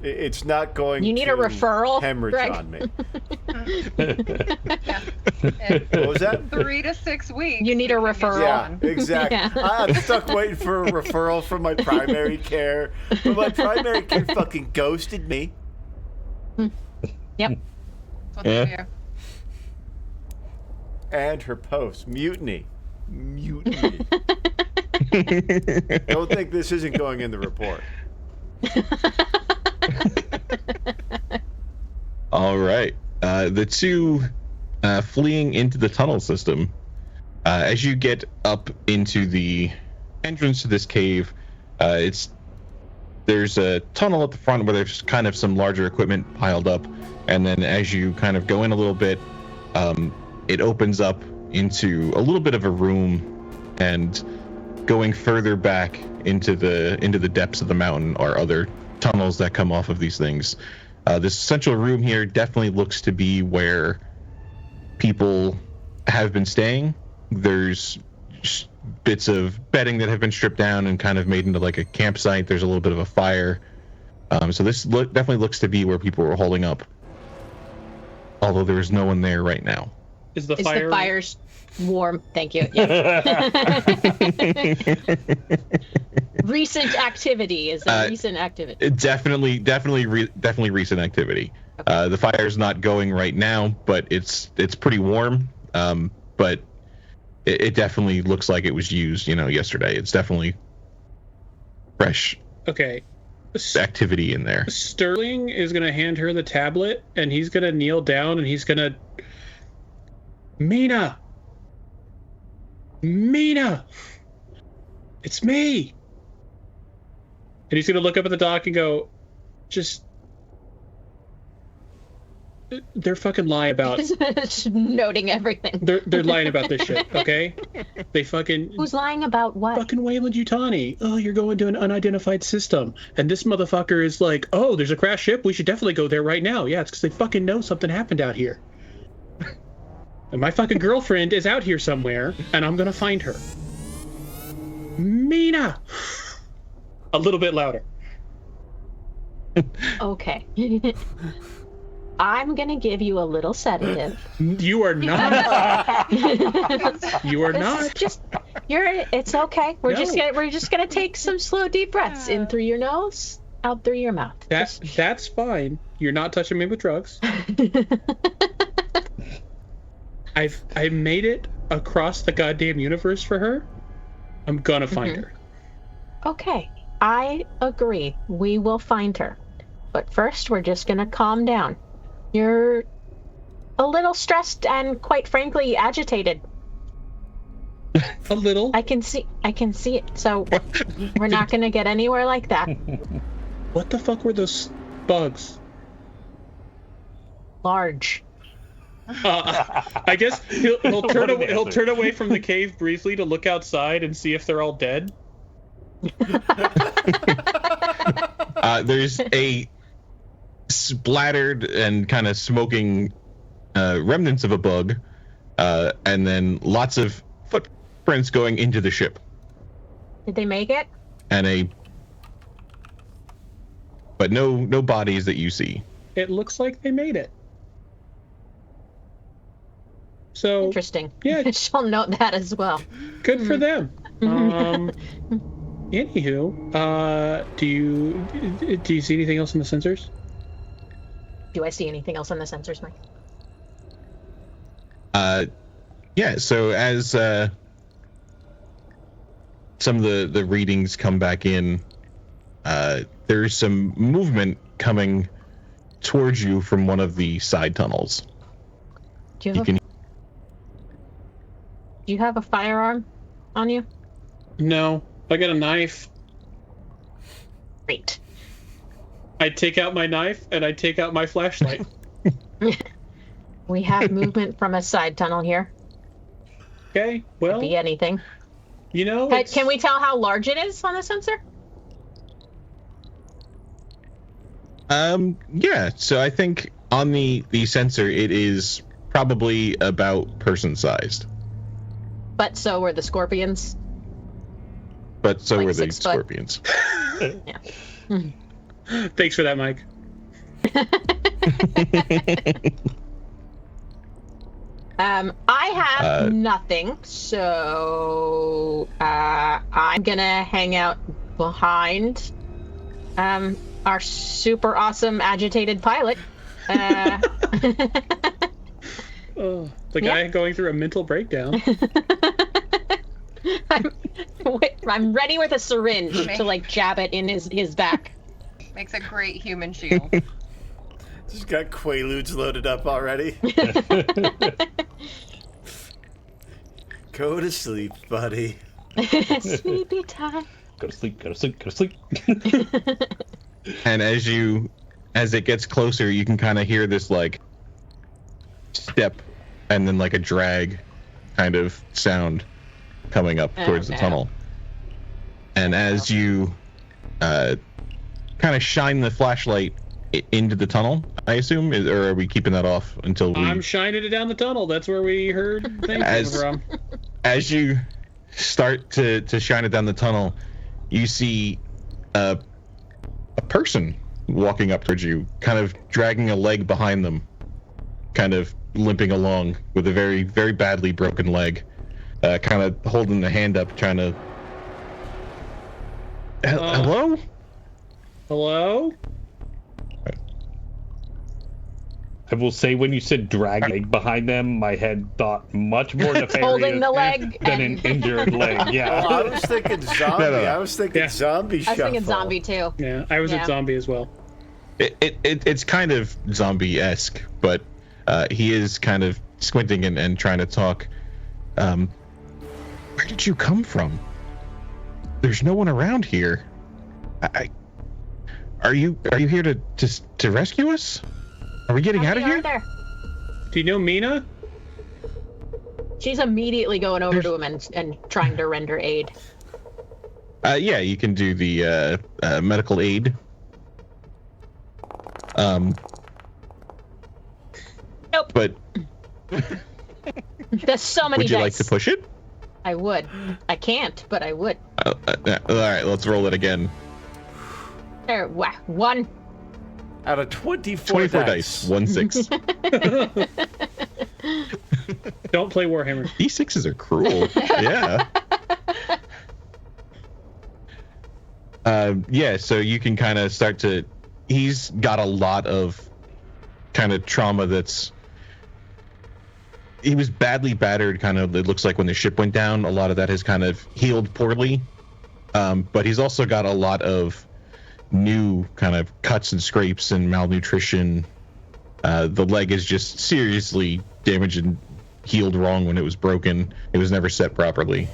It's not going. You need to a referral, Hemorrhage Greg? on me. And What was that? 3 to 6 weeks. You need a we can get referral. Yeah, going. exactly. Yeah. I'm stuck waiting for a referral from my primary care, but my primary care fucking ghosted me. Yep. That's what they Yeah. do. And her post mutiny. Don't think this isn't going in the report. All right. The two fleeing into the tunnel system. As you get up into the entrance to this cave, there's a tunnel at the front where there's kind of some larger equipment piled up, and then as you kind of go in a little bit, it opens up into a little bit of a room, and going further back into the depths of the mountain are other tunnels that come off of these things. This central room here definitely looks to be where people have been staying. There's bits of bedding that have been stripped down and kind of made into like a campsite. There's a little bit of a fire. So this definitely looks to be where people were holding up. Although there is no one there right now. Is the Is fire? the fire's warm? Thank you. Yeah. Recent activity is a recent activity. Definitely recent activity. The fire's not going right now, but it's pretty warm. But it definitely looks like it was used, yesterday. It's definitely fresh Okay. activity in there. Sterling is gonna hand her the tablet, and he's gonna kneel down, and he's gonna. Mina, it's me. And he's gonna look up at the dock and go, just. They're fucking lying about. Just noting everything. They're lying about this shit, okay? They fucking. Who's lying about what? Fucking Weyland-Yutani. Oh, you're going to an unidentified system. And this motherfucker is like, oh, there's a crashed ship. We should definitely go there right now. Yeah, it's because they fucking know something happened out here. And my fucking girlfriend is out here somewhere, and I'm gonna find her. Mina! A little bit louder. Okay. I'm gonna give you a little sedative. You are not. You are not. It's okay. We're No. just gonna take some slow deep breaths in through your nose, out through your mouth. That's fine. You're not touching me with drugs. I made it across the goddamn universe for her. I'm gonna find her. Okay, I agree. We will find her. But first, we're just gonna calm down. You're a little stressed and, quite frankly, agitated. A little. I can see it. So we're not gonna get anywhere like that. What the fuck were those bugs? Large. I guess he'll turn away from the cave briefly to look outside and see if they're all dead. There's a splattered and kind of smoking remnants of a bug, and then lots of footprints going into the ship. Did they make it? But no bodies that you see. It looks like they made it. So Interesting. Yeah. I shall note that as well. Good for them. Anywho, do you see anything else in the sensors? Do I see anything else on the sensors, Mike? Yeah. So as some of the readings come back in, there's some movement coming towards you from one of the side tunnels. Do you have a firearm on you? No, I got a knife. Great. I take out my knife and I take out my flashlight. We have movement from a side tunnel here. Okay, well, Could be anything. you know, Can we tell how large it is on the sensor? Yeah. So I think on the sensor, it is probably about person-sized. But so were the scorpions. But so Like were the 6 foot. scorpions. Yeah. Thanks for that, Mike. I have nothing, so I'm gonna hang out behind our super awesome agitated pilot. The guy going through a mental breakdown. I'm ready with a syringe to like jab it in his back. Makes a great human shield. Just got Quaaludes loaded up already. Go to sleep, buddy. Sleepy time. Go to sleep, go to sleep, go to sleep. And as it gets closer, you can kind of hear this like step and then like a drag kind of sound coming up towards the tunnel. And as you kind of shine the flashlight into the tunnel, I assume, or are we keeping that off until we... I'm shining it down the tunnel. That's where we heard things coming from. As you start to shine it down the tunnel, you see a person walking up towards you, kind of dragging a leg behind them, kind of limping along with a very, very badly broken leg, kind of holding the hand up, trying to... Hello? Hello? I will say, when you said drag leg behind them, my head thought much more nefarious Holding the leg than an injured leg. Yeah. Oh, I was thinking zombie. No. I was thinking zombie I was shuffle. thinking zombie too. Yeah, I was at zombie as well. It's kind of zombie-esque, but he is kind of squinting and trying to talk. Where did you come from? There's no one around here. Are you here to rescue us? Are we getting out of here? There. Do you know Mina? She's immediately going over to him and trying to render aid. Yeah, you can do the medical aid. Nope. But There's so many would you dice. like to push it? I would. I can't, but I would. All right, let's roll it again. There, one. Out of 24 24 dice. 1 6. Don't play Warhammer. D6s are cruel. Yeah. Yeah, so you can kind of start to... He's got a lot of kind of trauma that's... He was badly battered, kind of, it looks like when the ship went down. A lot of that has kind of healed poorly. But he's also got a lot of new kind of cuts and scrapes and malnutrition. The leg is just seriously damaged and healed wrong when it was broken. It was never set properly.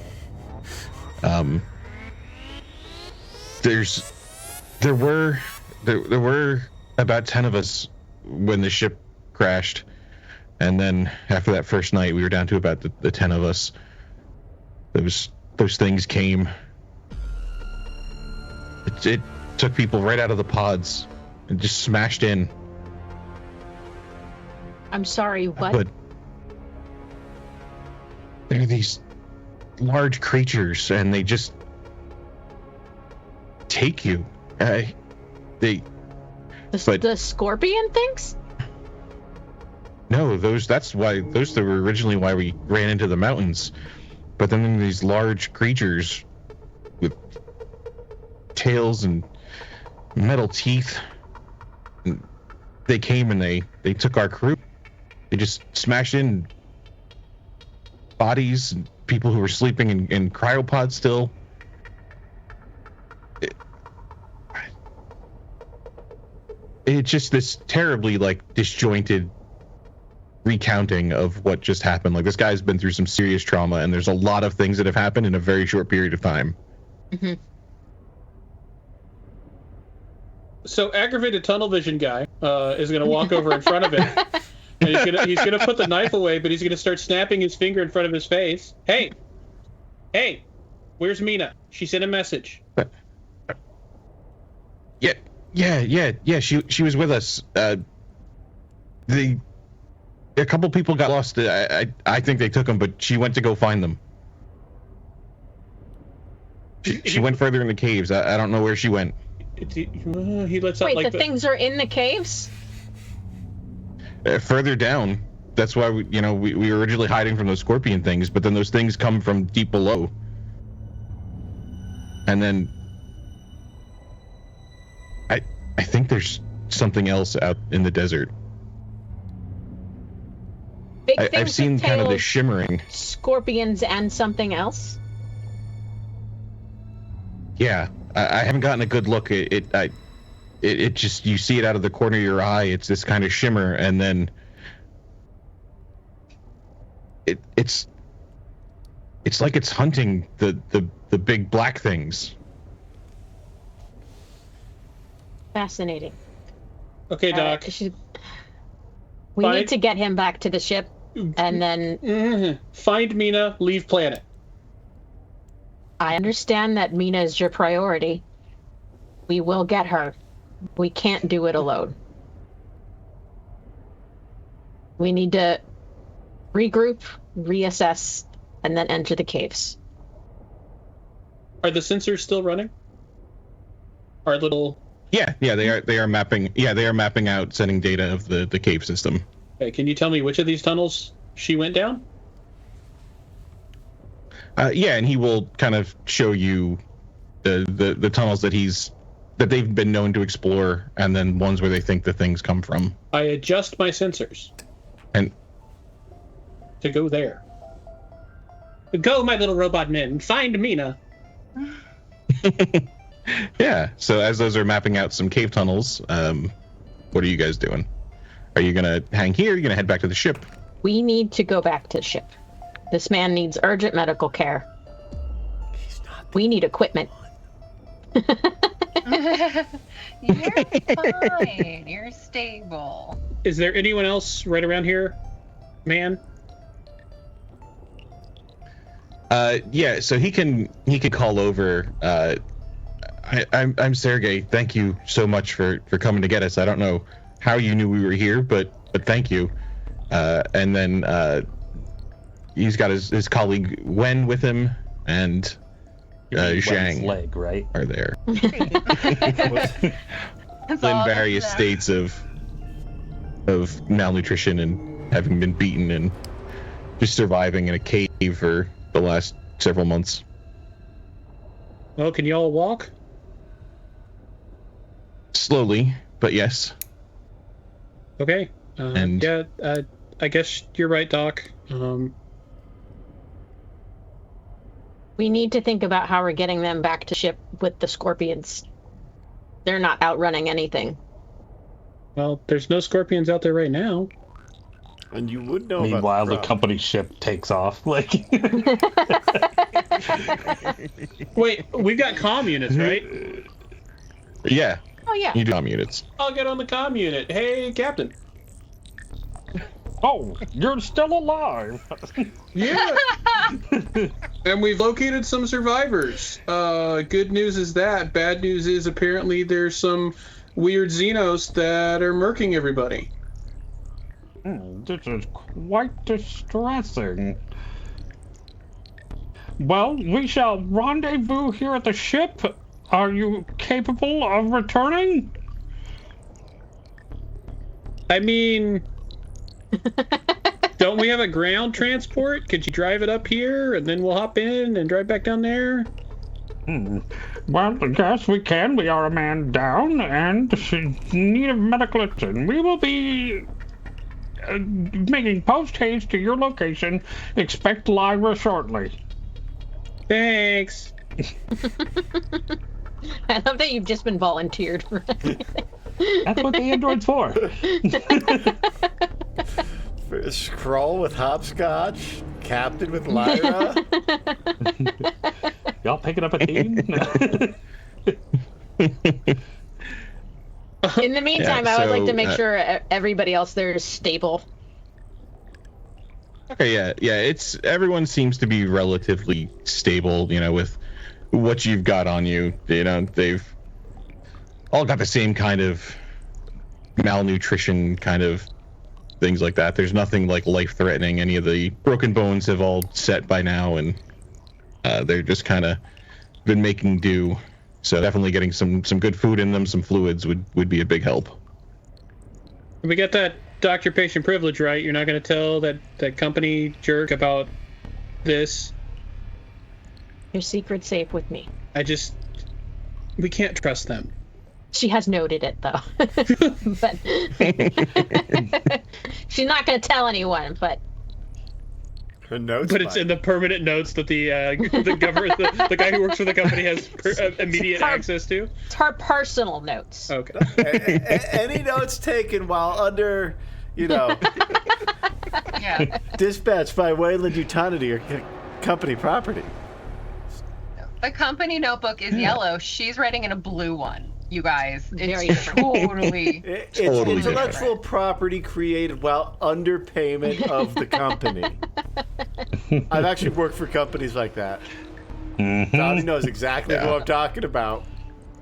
There were about 10 of us when the ship crashed, and then after that first night we were down to about the 10 of us. Those things came. It took people right out of the pods and just smashed in. I'm sorry, what? But they're these large creatures, and they just take you. The scorpion things? No, those were originally why we ran into the mountains. But then there are these large creatures with tails and metal teeth. And they came and they took our crew. They just smashed in bodies and people who were sleeping in cryopods still. It's just this terribly disjointed recounting of what just happened. Like, this guy's been through some serious trauma, and there's a lot of things that have happened in a very short period of time. Mm-hmm. So aggravated tunnel vision guy is going to walk over in front of it, and he's gonna put the knife away, but he's going to start snapping his finger in front of his face. Hey, where's Mina? She sent a message. Yeah. She was with us. A couple people got lost. I think they took them, but she went to go find them. She went further in the caves. I don't know where she went. He lets out Wait, the things are in the caves? Further down. That's why we were originally hiding from those scorpion things, but then those things come from deep below. And then I think there's something else out in the desert. Big things I've seen with kind of tails, this shimmering. scorpions and something else? Yeah, I haven't gotten a good look. It just, you see it out of the corner of your eye. It's this kind of shimmer, and then it's like it's hunting the big black things. Fascinating. Okay, Doc. We need to get him back to the ship, and then... Find Mina, leave planet. I understand that Mina is your priority. We will get her. We can't do it alone. We need to regroup, reassess, and then enter the caves. Are the sensors still running? Our little... Yeah, they are mapping. Yeah, they are mapping out, sending data of the cave system. Okay, can you tell me which of these tunnels she went down? Yeah, and he will kind of show you the tunnels that they've been known to explore, and then ones where they think the things come from. I adjust my sensors and to go there. Go, my little robot men, find Mina. Yeah, so as those are mapping out some cave tunnels, what are you guys doing? Are you going to hang here? Are you going to head back to the ship? We need to go back to the ship. This man needs urgent medical care. We need equipment. You're fine. You're stable. Is there anyone else right around here, man? Yeah, so he can call over. I'm Sergey. Thank you so much for coming to get us. I don't know how you knew we were here, but thank you. And then he's got his colleague Wen with him, and Wen's Zhang leg, right? are there. That's in all various that's states of malnutrition and having been beaten and just surviving in a cave for the last several months. Well, can you all walk? Slowly, but yes. Okay. And- Yeah, I guess you're right, Doc. We need to think about how we're getting them back to ship with the scorpions. They're not outrunning anything. Well, there's no scorpions out there right now. And you would know Meanwhile, about the crop. company ship takes off. Like, Wait, we've got comm units, right? Yeah, Oh, yeah. you do comm units. I'll get on the comm unit. Hey, Captain. oh, you're still alive. Yeah. And we've located some survivors. Good news is that. Bad news is apparently there's some weird Xenos that are murking everybody. This is quite distressing. Well, we shall rendezvous here at the ship. Are you capable of returning? I mean, don't we have a ground transport? Could you drive it up here and then we'll hop in and drive back down there? Well, yes, we can. We are a man down and in need of medical attention. We will be making post haste to your location. Expect Lyra shortly. Thanks. I love that you've just been volunteered for it. That's what the android's for. Scroll with hopscotch, Captain with Lyra. Y'all picking up a theme? In the meantime, Yeah, I would like so, to make sure everybody else there is stable. Okay, yeah, it's everyone seems to be relatively stable, with what you've got on you. They've all got the same kind of malnutrition kind of things like that. There's nothing like life-threatening. Any of the broken bones have all set by now, and they're just kind of been making do. So definitely getting some good food in them, some fluids would be a big help. We got that doctor-patient privilege, right? You're not going to tell that company jerk about this? Your secret's safe with me. We can't trust them. She has noted it, though. But she's not going to tell anyone, but Her notes. But it's in the permanent notes that the government, the guy who works for the company has immediate access to. it's her personal notes. Okay. Any notes taken while under, Yeah. dispatched by Weyland-Yutani or company property. The company notebook is yellow. She's writing in a blue one. You guys, Very it's different. totally. It's Totally intellectual property created while underpayment of the company. I've actually worked for companies like that. Donnie knows exactly who I'm talking about.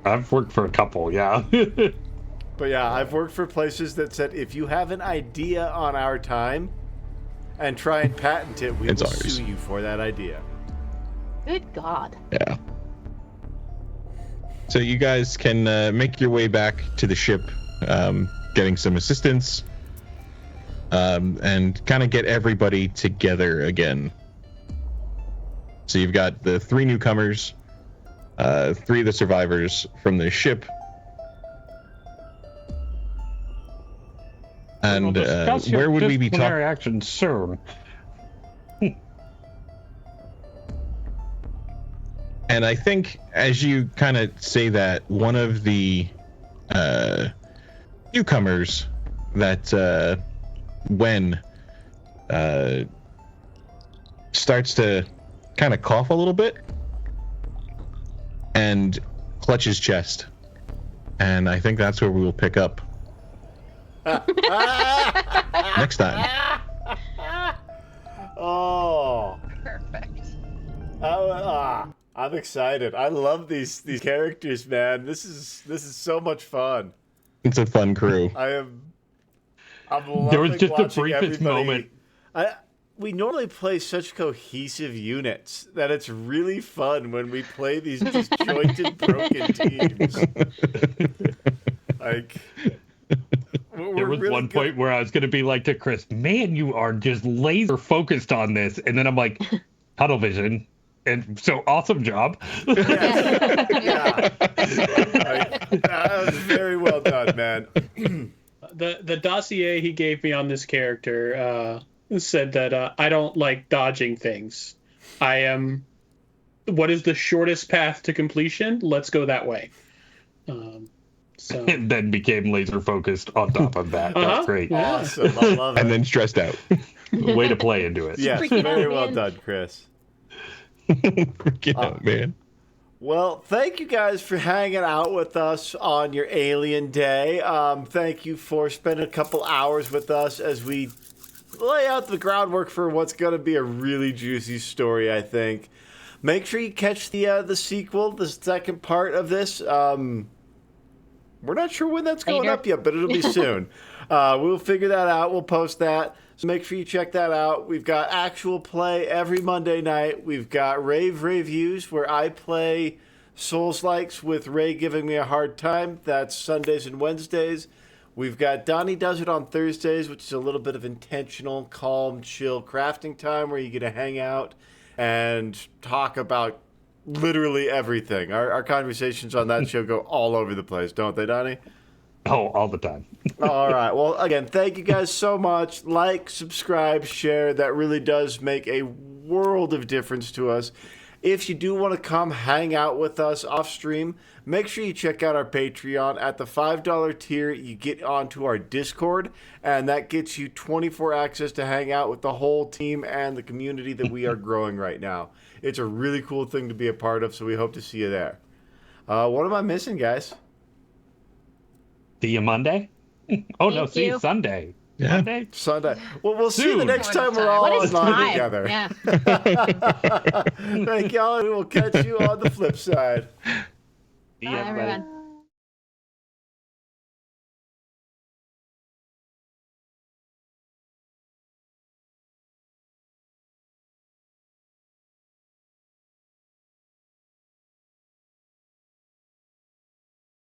I've worked for a couple, yeah. But yeah, I've worked for places that said, if you have an idea on our time and try and patent it, we It's will ours. sue you for that idea. Good God. Yeah. So you guys can make your way back to the ship, getting some assistance, and kind of get everybody together again. So you've got the 3 newcomers, 3 of the survivors from the ship, and We'll discuss your where would we be disciplinary talking? action soon. And I think as you kind of say that, one of the newcomers that when starts to kind of cough a little bit and clutch his chest. And I think that's where we will pick up next time. Oh. Perfect. I'm excited. I love these characters, man. This is so much fun. It's a fun crew. I'm loving There was just the watching briefest everybody. moment. We normally play such cohesive units that it's really fun when we play these disjointed, broken teams. Like, There was one point where I was going to be like to Chris, man, you are just laser focused on this. And then I'm like, tunnel vision. And so awesome job. Yeah. That was very well done, man. The dossier he gave me on this character said that I don't like dodging things. I am. What is the shortest path to completion? Let's go that way. So. And then became laser focused on top of that. That's great. Yeah. Awesome. I love it. And then stressed out. Way to play into it. Yes, Freaking very out, well man. done, Chris. Freaking out, man. Well, thank you guys for hanging out with us on your Alien Day. Thank you for spending a couple hours with us as we lay out the groundwork for what's going to be a really juicy story, I think. Make sure you catch the sequel, the second part of this. We're not sure when that's going Later. up yet, but it'll be soon. We'll figure that out. We'll post that. So make sure you check that out. We've got actual play every Monday night. We've got Rave Reviews, where I play Souls-likes with Ray giving me a hard time. That's Sundays and Wednesdays. We've got Donnie Does It on Thursdays, which is a little bit of intentional, calm, chill crafting time where you get to hang out and talk about literally everything. Our conversations on that show go all over the place, don't they, Donnie? Oh, all the time. All right. Well, again, thank you guys so much. Like, subscribe, share. That really does make a world of difference to us. If you do want to come hang out with us off stream, make sure you check out our Patreon. At the $5 tier, you get onto our Discord, and that gets you 24 access to hang out with the whole team and the community that we are growing right now. It's a really cool thing to be a part of, so we hope to see you there. What am I missing, guys? See you Monday? Oh, no, Thank see you you. Sunday. Yeah. Monday? Sunday. Well, we'll see you the Soon. next time we're all What is online time? together. Yeah. Thank y'all, and we will catch you on the flip side. See you, Bye, everybody. everyone.